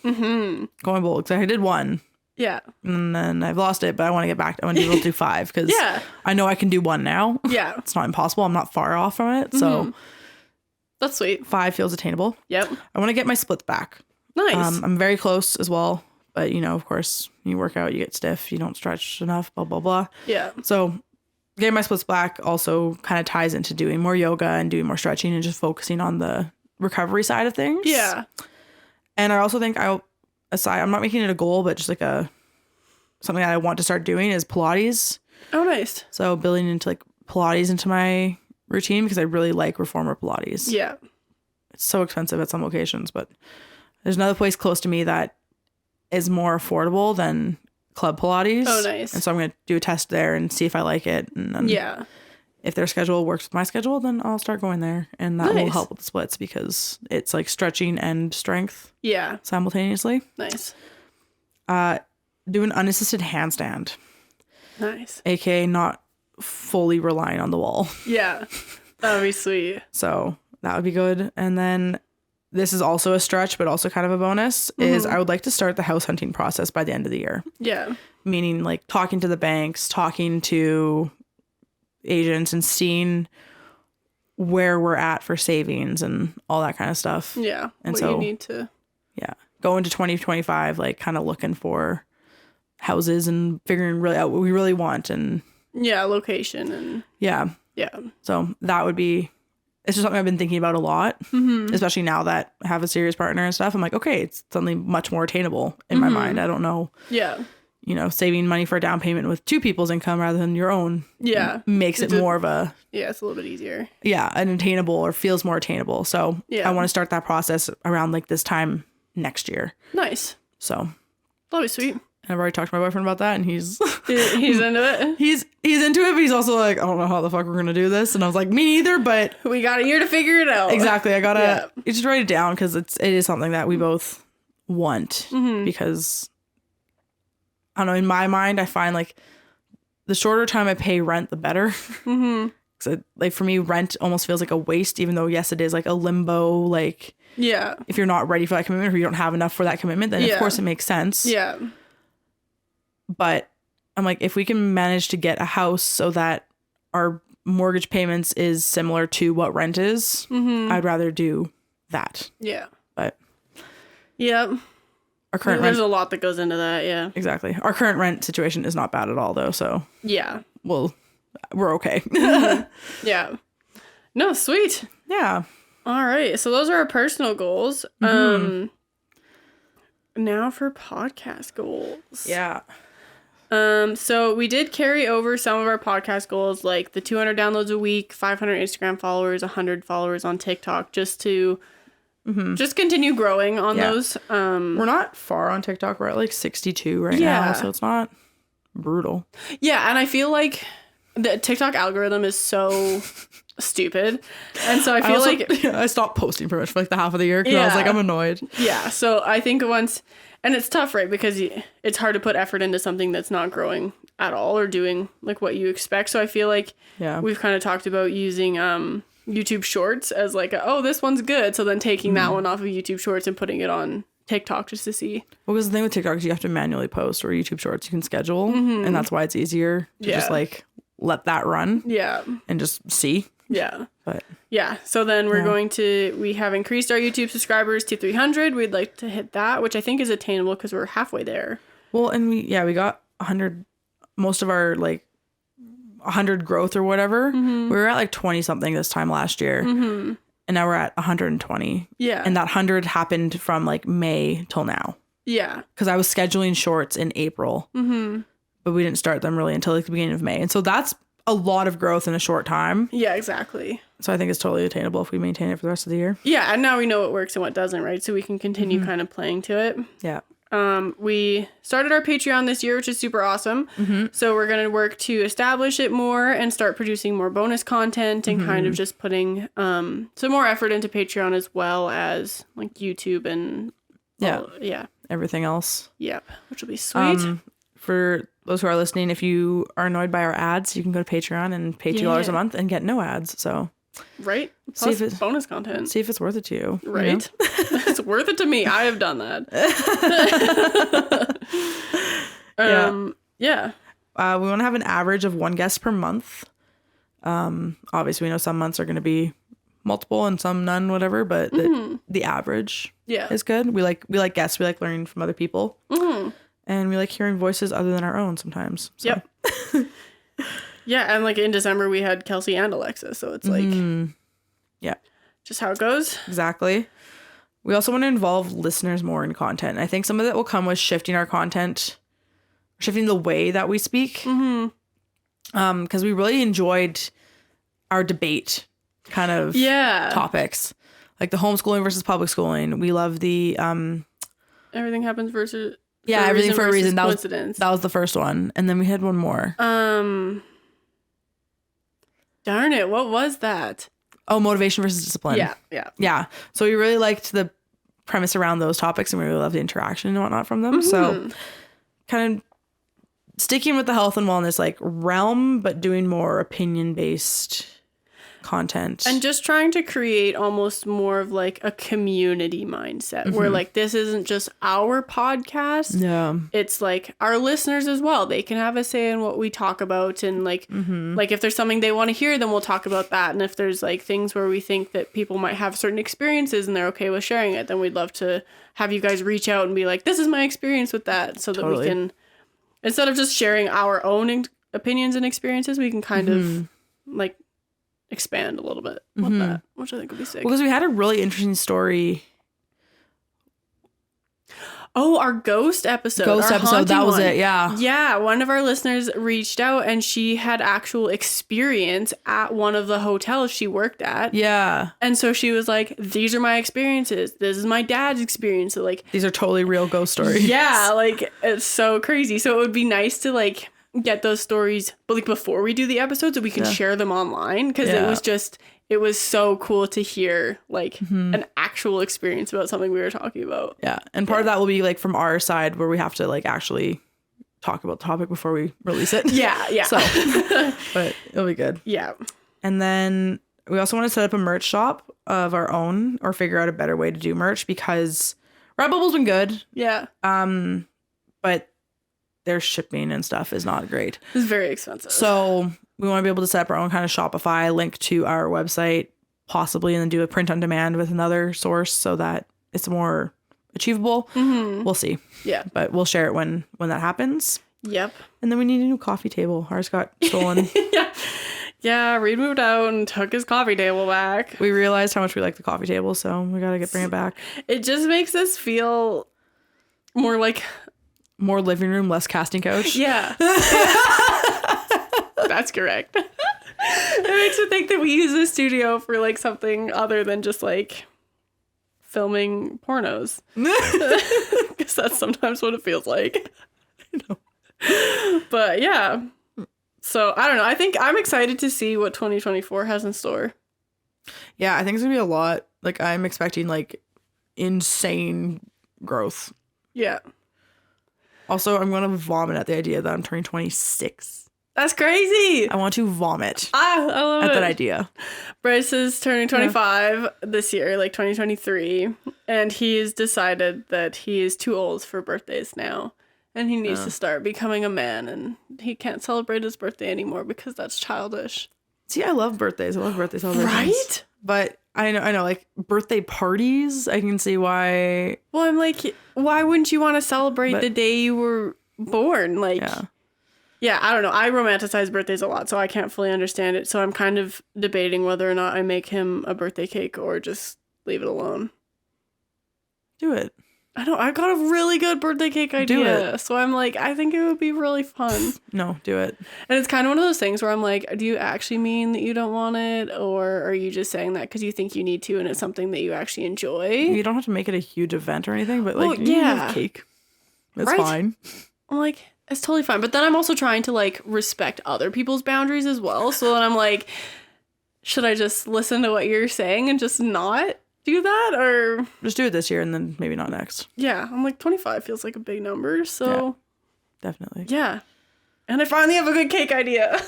Going bold because I did 1. Yeah. And then I've lost it, but I want to get back. I want to be able to do 5 because I know I can do 1 now. Yeah. It's not impossible. I'm not far off from it. So that's sweet. 5 feels attainable. Yep. I want to get my splits back. Nice. I'm very close as well. But, of course, you work out, you get stiff, you don't stretch enough, blah, blah, blah. Yeah. So getting my splits back also kind of ties into doing more yoga and doing more stretching and just focusing on the recovery side of things. Yeah. And I also think I'm not making it a goal, but just like something that I want to start doing is Pilates. Oh, nice. So building into like Pilates into my routine because I really like reformer Pilates. Yeah. It's so expensive at some locations, but there's another place close to me that is more affordable than Club Pilates. Oh, nice. And so I'm going to do a test there and see if I like it. And then if their schedule works with my schedule, then I'll start going there. And that will help with the splits because it's like stretching and strength. Yeah. Simultaneously. Nice. Do an unassisted handstand. Nice. AKA not fully relying on the wall. Yeah. That would be sweet. So that would be good. And then this is also a stretch, but also kind of a bonus, is I would like to start the house hunting process by the end of the year. Yeah. Meaning like talking to the banks, talking to agents and seeing where we're at for savings and all that kind of stuff. Yeah. And what so you need to. Yeah. Go into 2025, like kind of looking for houses and figuring really out what we really want and. Yeah. Location and. Yeah. Yeah. So that would be it's just something I've been thinking about a lot, especially now that I have a serious partner and stuff. I'm like, okay, it's something much more attainable in my mind. I don't know. Yeah. You know, saving money for a down payment with 2 people's income rather than your own. Yeah. Makes it more of a. Yeah, it's a little bit easier. Yeah, an attainable or feels more attainable. So I want to start that process around like this time next year. Nice. So. That'll be sweet. I've already talked to my boyfriend about that, and he's into it. He's into it, but he's also like, I don't know how the fuck we're gonna do this. And I was like, me neither, but we got a year to figure it out. Exactly. I gotta just write it down because it is something that we both want because I don't know. In my mind, I find like the shorter time I pay rent, the better. So, like for me, rent almost feels like a waste, even though yes, it is like a limbo. Like if you're not ready for that commitment or you don't have enough for that commitment, then of course it makes sense. Yeah. But I'm like, if we can manage to get a house so that our mortgage payments is similar to what rent is, I'd rather do that. Yeah. But our current there's a lot that goes into that. Yeah. Exactly. Our current rent situation is not bad at all, though. So we're okay. Yeah. No, sweet. Yeah. All right. So those are our personal goals. Now for podcast goals. Yeah. So we did carry over some of our podcast goals, like the 200 downloads a week, 500 Instagram followers, 100 followers on TikTok, just to just continue growing on those. We're not far on TikTok. We're at like 62 right now, so it's not brutal. Yeah, and I feel like the TikTok algorithm is so stupid, and so I feel I stopped posting pretty much for like the half of the year because I was like, I'm annoyed. Yeah, so I think once. And it's tough, right? Because it's hard to put effort into something that's not growing at all or doing like what you expect. So I feel like we've kind of talked about using YouTube Shorts as like, this one's good. So then taking that one off of YouTube Shorts and putting it on TikTok just to see. Well, because the thing with TikTok is you have to manually post, or YouTube Shorts you can schedule. And that's why it's easier to just like let that run. Yeah. And just see. Yeah. But so then we have increased our YouTube subscribers to 300. We'd like to hit that, which I think is attainable because we're halfway there. Well, and we got 100, most of our like 100 growth or whatever. We were at like 20 something this time last year. And now we're at 120. Yeah. And that 100 happened from like May till now. Yeah. Because I was scheduling shorts in April. But we didn't start them really until like the beginning of May. And so that's a lot of growth in a short time. Yeah, exactly. So I think it's totally attainable if we maintain it for the rest of the year. Yeah, and now we know what works and what doesn't, right? So we can continue kind of playing to it. Yeah. We started our Patreon this year, which is super awesome. So we're going to work to establish it more and start producing more bonus content and kind of just putting some more effort into Patreon as well as like YouTube and everything else. Yep, which will be sweet. For those who are listening, if you are annoyed by our ads, you can go to Patreon and pay $2 a month and get no ads. So, right? Plus see if bonus content. See if it's worth it to you. Right? You know? It's worth it to me. I have done that. Yeah. We want to have an average of 1 guest per month. Obviously, we know some months are going to be multiple and some none, whatever. But the average is good. We like guests. We like learning from other people. And we like hearing voices other than our own sometimes. So. Yep. Yeah, and like in December we had Kelsey and Alexa, so it's like just how it goes. Exactly. We also want to involve listeners more in content. I think some of that will come with shifting our content, shifting the way that we speak. Because we really enjoyed our debate kind of topics. Like the homeschooling versus public schooling. We love the everything happens versus everything for a reason. That was the first one. And then we had one more. Darn it, what was that? Oh, motivation versus discipline. Yeah. So we really liked the premise around those topics and we really loved the interaction and whatnot from them. So kind of sticking with the health and wellness like realm, but doing more opinion-based content. And just trying to create almost more of like a community mindset where like this isn't just our podcast. Yeah. It's like our listeners as well. They can have a say in what we talk about and like like if there's something they want to hear, then we'll talk about that. And if there's like things where we think that people might have certain experiences and they're okay with sharing it, then we'd love to have you guys reach out and be like, this is my experience with that, so that we can, instead of just sharing our own opinions and experiences, we can kind of like expand a little bit with that, which I think would be sick. Because we had a really interesting story. Oh, our ghost episode. That was it, yeah. Yeah, one of our listeners reached out and she had actual experience at one of the hotels she worked at. Yeah. And so she was like, these are my experiences. This is my dad's experience. So like, these are totally real ghost stories. Yeah, like, it's so crazy. So it would be nice to like get those stories, but like before we do the episode so we can share them online, because it was so cool to hear like an actual experience about something we were talking about. Yeah. And part of that will be like from our side where we have to like actually talk about the topic before we release it. Yeah. So, but it'll be good. Yeah. And then we also want to set up a merch shop of our own, or figure out a better way to do merch, because Redbubble's been good. Yeah. But their shipping and stuff is not great. It's very expensive. So we want to be able to set up our own kind of Shopify, link to our website possibly, and then do a print on demand with another source so that it's more achievable. We'll see. Yeah. But we'll share it when that happens. Yep. And then we need a new coffee table. Ours got stolen. Yeah, Reed moved out and took his coffee table back. We realized how much we like the coffee table, so we got to bring it back. It just makes us feel more like... More living room, less casting couch. Yeah. That's correct. It makes me think that we use the studio for like something other than just like filming pornos. Because that's sometimes what it feels like. I know. But yeah. So I don't know. I think I'm excited to see what 2024 has in store. Yeah, I think it's gonna be a lot. Like, I'm expecting like insane growth. Yeah. Also, I'm gonna vomit at the idea that I'm turning 26. That's crazy. I want to vomit. I love at it. that idea. Bryce is turning 25 this year, like 2023, and he's decided that he is too old for birthdays now, and he needs to start becoming a man, and he can't celebrate his birthday anymore because that's childish. See, I love birthdays. I love birthday celebrations. Right? But I know, like birthday parties, I can see why. Well, I'm like, why wouldn't you want to celebrate the day you were born? Like, yeah, I don't know. I romanticize birthdays a lot, so I can't fully understand it. So I'm kind of debating whether or not I make him a birthday cake or just leave it alone. Do it. I got a really good birthday cake idea. So I'm like, I think it would be really fun. No, do it. And it's kind of one of those things where I'm like, do you actually mean that you don't want it? Or are you just saying that because you think you need to and it's something that you actually enjoy? You don't have to make it a huge event or anything, but like, you have cake. That's fine. I'm like, it's totally fine. But then I'm also trying to like respect other people's boundaries as well. So then I'm like, should I just listen to what you're saying and just not do that, or just do it this year and then maybe not next? Yeah, I'm like 25 feels like a big number, so yeah, definitely. Yeah. And I finally have a good cake idea.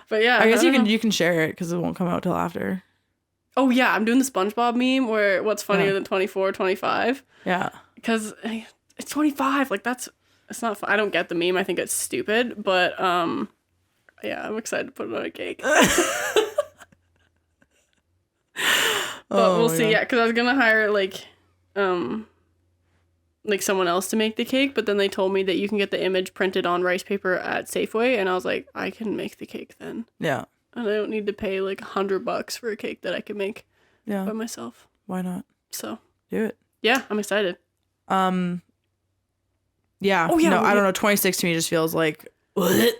But yeah, I guess you can share it because it won't come out till after. Oh yeah, I'm doing the SpongeBob meme where what's funnier than 24, 25. Yeah. Because it's 25, like it's not fun. I don't get the meme. I think it's stupid, but yeah, I'm excited to put it on a cake. But we'll see. Yeah, because I was gonna hire like someone else to make the cake, but then they told me that you can get the image printed on rice paper at Safeway, and I was like, I can make the cake then. Yeah. And I don't need to pay like $100 for a cake that I can make by myself. Why not? So do it. Yeah, I'm excited. Yeah. Oh yeah. No, I don't know. 26 to me just feels like. 20.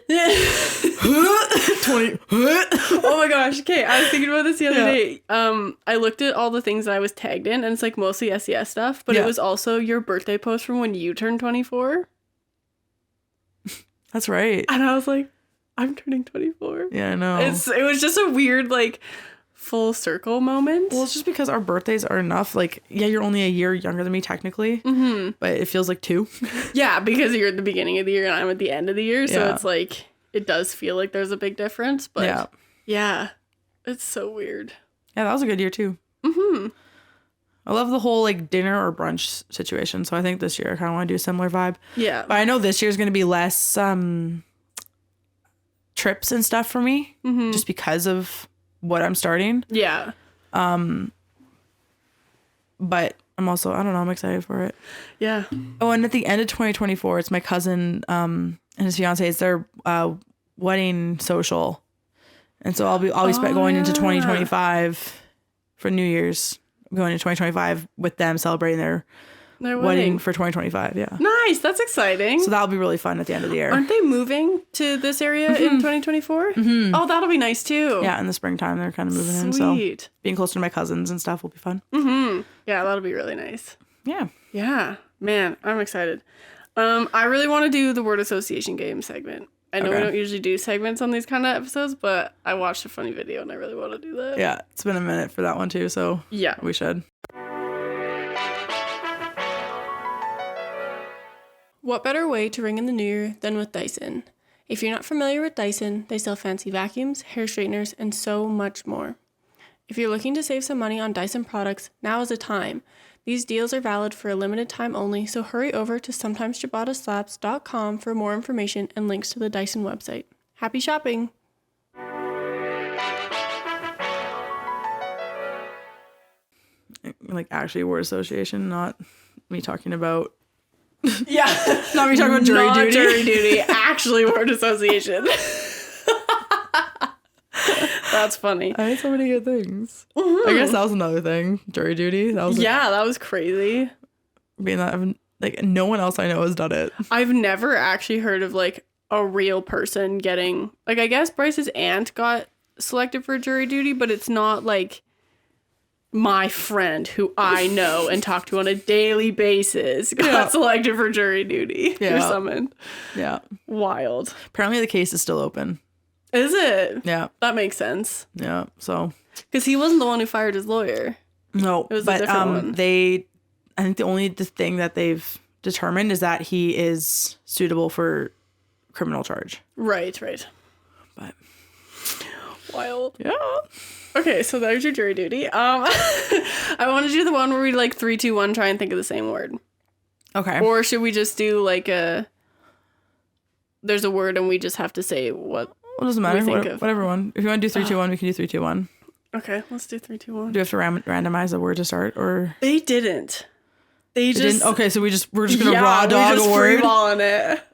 Oh my gosh. Okay, I was thinking about this the other day. I looked at all the things that I was tagged in, and it's like mostly SCS stuff, but it was also your birthday post from when you turned 24. That's right. And I was like, I'm turning 24. Yeah, I know. It was just a weird like full circle moment. Well, it's just because our birthdays are enough. Like, yeah, you're only a year younger than me technically, but it feels like 2. Yeah, because you're at the beginning of the year and I'm at the end of the year, so it's like it does feel like there's a big difference. But yeah, it's so weird. Yeah, that was a good year too. I love the whole like dinner or brunch situation. So I think this year I kind of want to do a similar vibe. Yeah, but I know this year's going to be less trips and stuff for me, just because of what I'm starting. Yeah. But I'm also, I don't know, I'm excited for it. Yeah. Oh, and at the end of 2024, it's my cousin and his fiance. It's their wedding social. And so I'll be going into 2025 for New Year's. I'm going into 2025 with them celebrating their wedding for 2025. Yeah. Nice. That's exciting. So that'll be really fun at the end of the year. Aren't they moving to this area in 2024? Mm-hmm. Oh, that'll be nice too. Yeah, in the springtime they're kind of moving in. So being closer to my cousins and stuff will be fun. Mm-hmm. Yeah, that'll be really nice. Yeah. Yeah. Man, I'm excited. I really want to do the word association game segment. I know we don't usually do segments on these kind of episodes, but I watched a funny video and I really want to do that. Yeah, it's been a minute for that one too, so yeah, we should. What better way to ring in the new year than with Dyson? If you're not familiar with Dyson, they sell fancy vacuums, hair straighteners, and so much more. If you're looking to save some money on Dyson products, now is the time. These deals are valid for a limited time only, so hurry over to sometimesciabattaslaps.com for more information and links to the Dyson website. Happy shopping! Like actually word association, not me talking about... Yeah. Not me talking about jury duty. Jury duty, actually word association. That's funny. I had so many good things. Mm-hmm. I guess that was another thing. Jury duty. That was that was crazy. Being that like no one else I know has done it. I've never actually heard of like a real person getting like I guess Bryce's aunt got selected for jury duty, but it's not like my friend who I know and talk to on a daily basis got selected for jury duty or summoned. Yeah. Wild. Apparently the case is still open. Is it? Yeah. That makes sense. Yeah. So. Because he wasn't the one who fired his lawyer. No. It was a different one. I think the only thing that they've determined is that he is suitable for criminal charge. Right. But. Wild. Yeah. Okay, so there's your jury duty. I want to do the one where we like 3, 2, 1 try and think of the same word. Okay. Or should we just do like there's a word and we just have to say what it doesn't matter. Whatever one. If you want to do 3, 2, 1, we can do 3, 2, 1. Okay, let's do 3, 2, 1. Do you have to randomize a word to start, or they didn't? They just didn't? Okay, so we're just gonna raw dog a word. Freeballing it.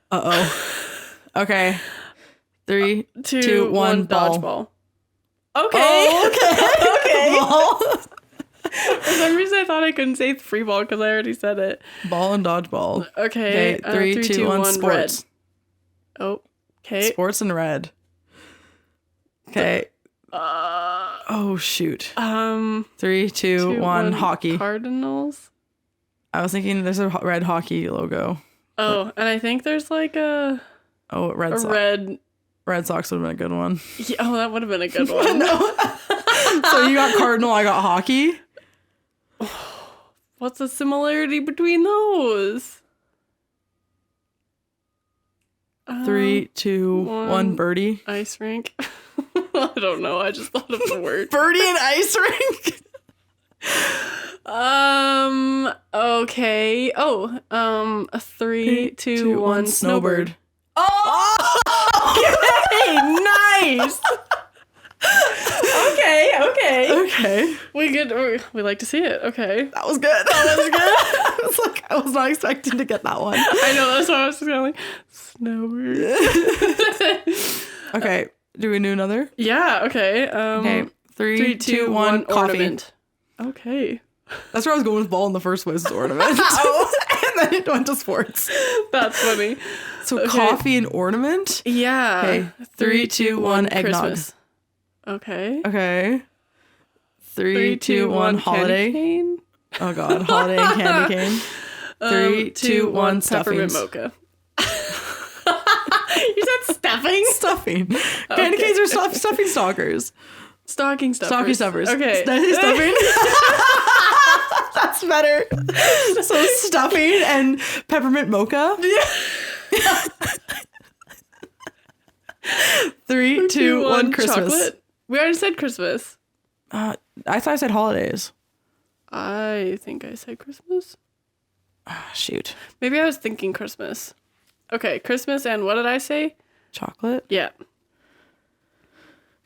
Okay. 3, 2, 1. Dodgeball. Okay. Oh, okay. Ball. For some reason, I thought I couldn't say free ball because I already said it. Ball and dodgeball. Okay. 3, 2, 1. Sports. Red. Oh. Okay. Sports and red. Okay. Oh shoot. 3, 2, 1. Hockey. Cardinals. I was thinking there's a red hockey logo. Oh, and I think there's like Red Sox. Red Sox would have been a good one. Yeah, oh, that would have been a good one. So you got Cardinal, I got hockey. What's the similarity between those? 3, 2, 1. Birdie. Ice rink. I don't know. I just thought of the word. Birdie and ice rink. Okay. Oh. 3, 2, 1. Snowbird. Oh. Okay. Nice. Okay. We like to see it. Okay. That was good. I was not expecting to get that one. I know, that's why I was just kind of like, Snowbird. Okay. Do we do another? Yeah, okay. Okay. 3, 2, 1. Coffee. Ornament. Okay. That's where I was going with ball in the first place, ornament. And then it went to sports. That's funny. So coffee and ornament? Yeah. Okay. 3, 2, 1. Eggnog. Christmas. Okay. 3, 2, 1. Holiday. Cane? Oh god, holiday and candy cane. 3, 2, 1. Peppermint mocha. You said stuffing? Stuffing. Candy canes are stuffing stalkers. Stocking stuffers. Stocking stuffers. Okay. Stuffing. That's better. So stuffing and peppermint mocha. Yeah. 3, 2, 1. Christmas. Chocolate. We already said Christmas. I thought I said holidays. I think I said Christmas. Shoot. Maybe I was thinking Christmas. Okay, Christmas and what did I say? Chocolate? Yeah.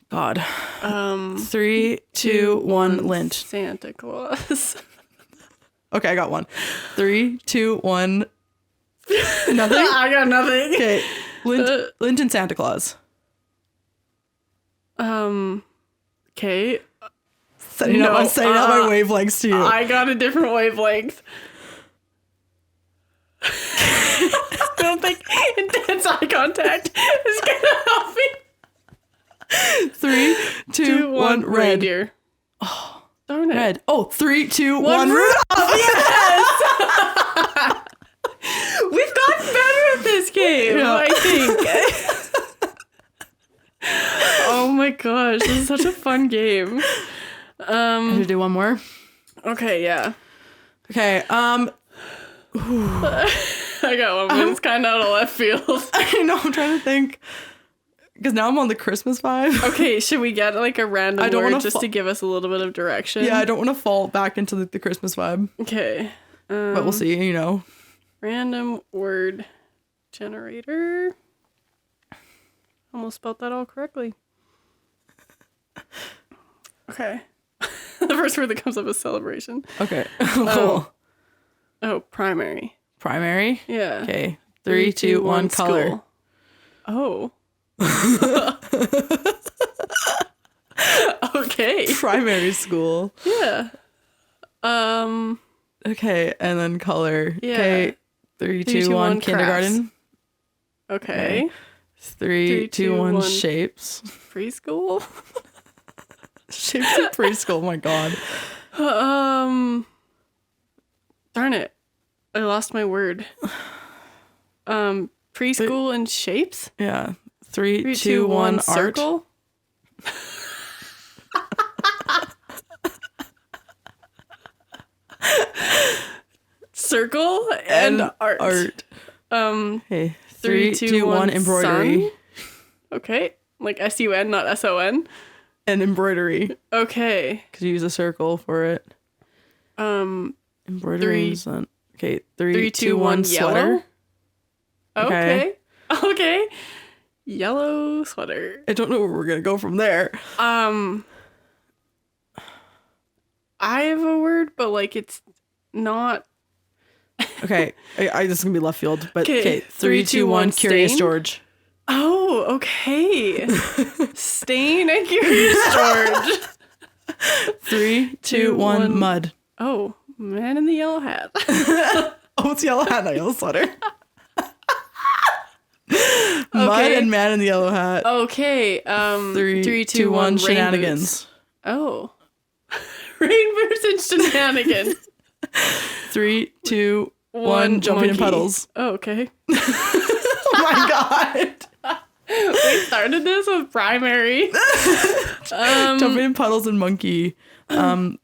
God. 3, 2, 1. Lint. Santa Claus. Okay, I got one. 3, 2, 1. Nothing? I got nothing. Okay. Lint and Santa Claus. Okay. Setting up my wavelengths to you. I got a different wavelength. I don't think intense eye contact is gonna help me. 3, 2, 1, red. Reindeer. Oh, darn it. Red. Oh, 3, 2, 1, Rudolph. Yes. We've gotten better at this game, I think. Oh my gosh, this is such a fun game. I should do one more. Okay, yeah. Okay. I got one, but it's kind of out of left field. I know. I'm trying to think. Because now I'm on the Christmas vibe. Okay, should we get like a random word just to give us a little bit of direction? Yeah, I don't want to fall back into the Christmas vibe. Okay. But we'll see, you know. Random word generator. Almost spelled that all correctly. Okay. The first word that comes up is celebration. Okay. Cool. Oh, primary. Primary? Yeah. Okay. 3, 2, 1, color. School. Oh. Okay. Primary school. Yeah. Okay, and then color. Yeah. Okay. 3, 2, 1, kindergarten. Okay. 3, 2, 1, shapes. Preschool? Shapes in preschool, oh my god. Darn it. I lost my word. Preschool and shapes? Yeah. 3, 2, 1, art. Circle? Circle and art. Okay. 3, 2, 1, embroidery. Sun? Okay. Like SUN, not SON. And embroidery. Okay. Because you use a circle for it. Embroidery. Okay. 3, 2, 1, sweater. Okay. Okay. Yellow sweater. I don't know where we're gonna go from there. I have a word, but like it's not. Okay, this is gonna be left field, but okay. 3, 2, 1, Curious stain? George. Oh, okay. Stain and Curious George. 3, 2, 1, mud. Oh, man in the yellow hat. Oh, it's yellow hat, not yellow sweater. Mud and man in the yellow hat. Okay. 3, 2, 1, shenanigans. Oh. Rainbows and shenanigans. 3, 2, 1, jumping in puddles. Oh, okay. Oh my god. We started this with primary. Jumping in puddles and monkey. 3,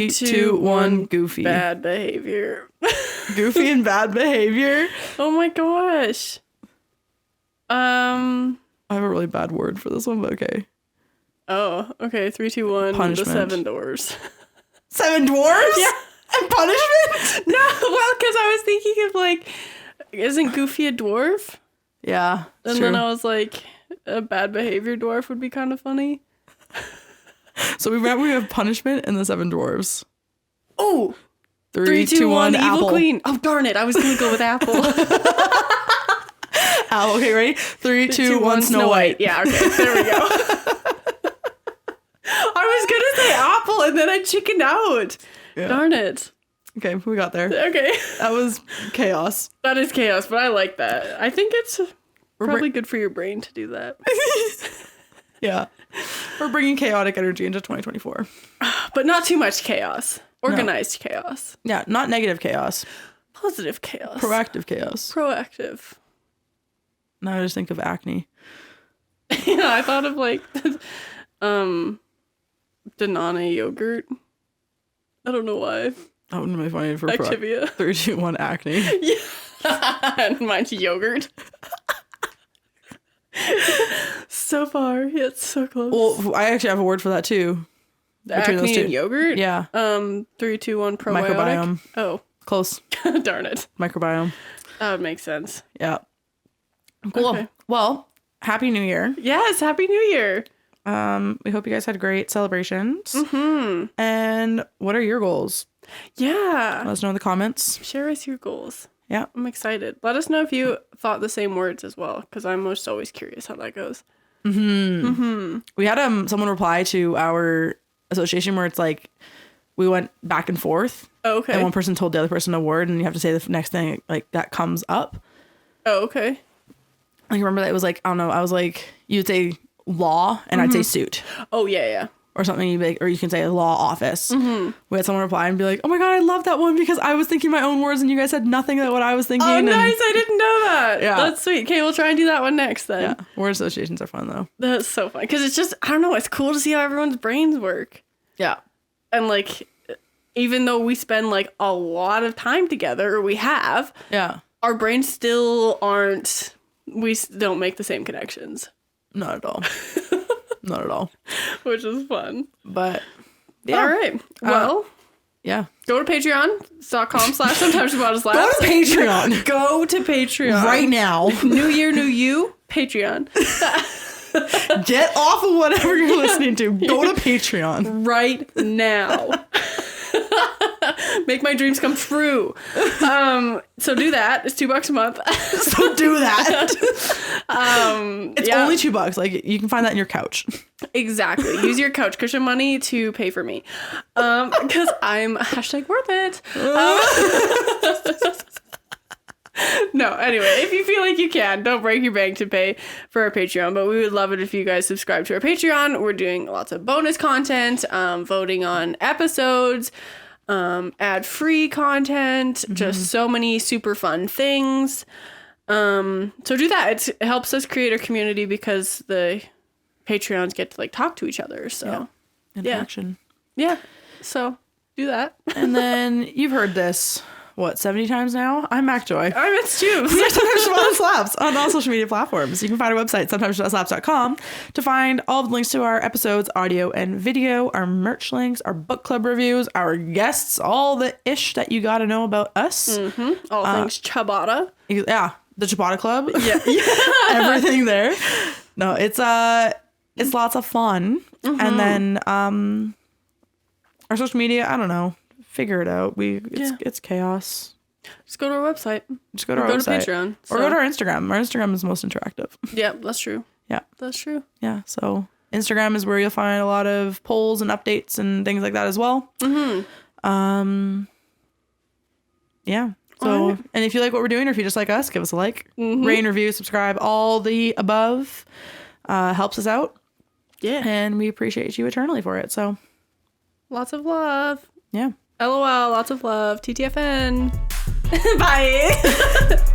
2, 1, goofy. Bad behavior. Goofy and bad behavior. Oh my gosh. I have a really bad word for this one, but okay. Oh, okay. 3, 2, 1. Punishment. The 7 doors. 7 dwarves? Yeah. And punishment? No, well, because I was thinking of like, isn't Goofy a dwarf? Yeah. And true. then I was like, a bad behavior dwarf would be kind of funny. So we have punishment and the 7 dwarves. Oh, 3, 2, 1, evil apple. queen. Oh, darn it. I was going to go with apple. Apple. Okay, ready? 3, 2, 1, Snow White. Yeah, okay. There we go. I was going to say apple and then I chickened out. Yeah. Darn it. Okay, we got there. Okay. That was chaos. That is chaos, but I like that. I think it's probably good for your brain to do that. Yeah. We're bringing chaotic energy into 2024. But not too much chaos. Organized chaos. Yeah, not negative chaos. Positive chaos. Proactive chaos. Proactive. Now I just think of acne. Yeah, I thought of like Danone yogurt. I don't know why. That wouldn't be funny for Activia. 3, 2, 1, acne. Yeah. And mine's yogurt. So far, yet so close. Well, I actually have a word for that too. Acne and yogurt? Yeah. 3, 2, 1, probiotic. Microbiome. Oh. Close. Darn it. Microbiome. That would make sense. Yeah. Cool. Okay. Well, Happy New Year. Yes, Happy New Year. We hope you guys had great celebrations. Mm-hmm. And what are your goals? Yeah. Let us know in the comments. Share us your goals. Yeah. I'm excited. Let us know if you thought the same words as well, because I'm most always curious how that goes. We had someone reply to our association where it's like we went back and forth. Oh, okay. And one person told the other person a word, and you have to say the next thing like that comes up. Oh, okay. I remember that it was like, I don't know, I was like, you'd say law and I'd say suit. Oh, yeah. Or something, you'd be like, or you can say law office. We had someone reply and be like, oh my God, I love that one because I was thinking my own words and you guys said nothing of what I was thinking. Oh, nice. I didn't know that. Yeah. That's sweet. Okay, we'll try and do that one next then. Yeah. Word associations are fun though. That's so fun. Because it's just, I don't know, it's cool to see how everyone's brains work. Yeah. And like, even though we spend like a lot of time together, or we have, Yeah. our brains still aren't, we don't make the same connections. Not at all. Not at all. Which is fun. But yeah. All right. Well, yeah. go to patreon.com/sometimes Ciabatta's laughs. Go to Patreon. Go to Patreon. Right now. New year, new you. Patreon. Get off of whatever you're listening to. Go to Patreon. Right now. Make my dreams come true. So do that. It's $2 a month. So do that. It's only $2. Like you can find that in your couch. Exactly. Use your couch cushion money to pay for me. Because I'm #worth it. No, anyway, if you feel like you can, don't break your bank to pay for our Patreon, but we would love it if you guys subscribe to our Patreon. We're doing lots of bonus content, voting on episodes, ad-free content, just so many super fun things. So do that. It helps us create a community because the Patreons get to like talk to each other. So Interaction. Yeah. So do that. And then you've heard this. What, 70 times now? I'm Mak Joy. I'm Mak Jubes. We are Sometimes Ciabatta Slaps on all social media platforms. You can find our website, sometimesciabattaslaps.com, to find all the links to our episodes, audio and video, our merch links, our book club reviews, our guests, all the ish that you got to know about us. All things Ciabatta. Yeah, the Ciabatta Club. Yeah. Everything there. No, it's lots of fun. And then our social media, I don't know. Figure it out. It's chaos. Just go to our website. Just go to our website. To Patreon. Or go to our Instagram. Our Instagram is most interactive. Yeah, that's true. Yeah. That's true. Yeah. So Instagram is where you'll find a lot of polls and updates and things like that as well. Yeah. So, and if you like what we're doing, or if you just like us, give us a like, rate and review, subscribe, all the above. Helps us out. Yeah. And we appreciate you eternally for it. So lots of love. Yeah. LOL, lots of love. TTFN. Bye.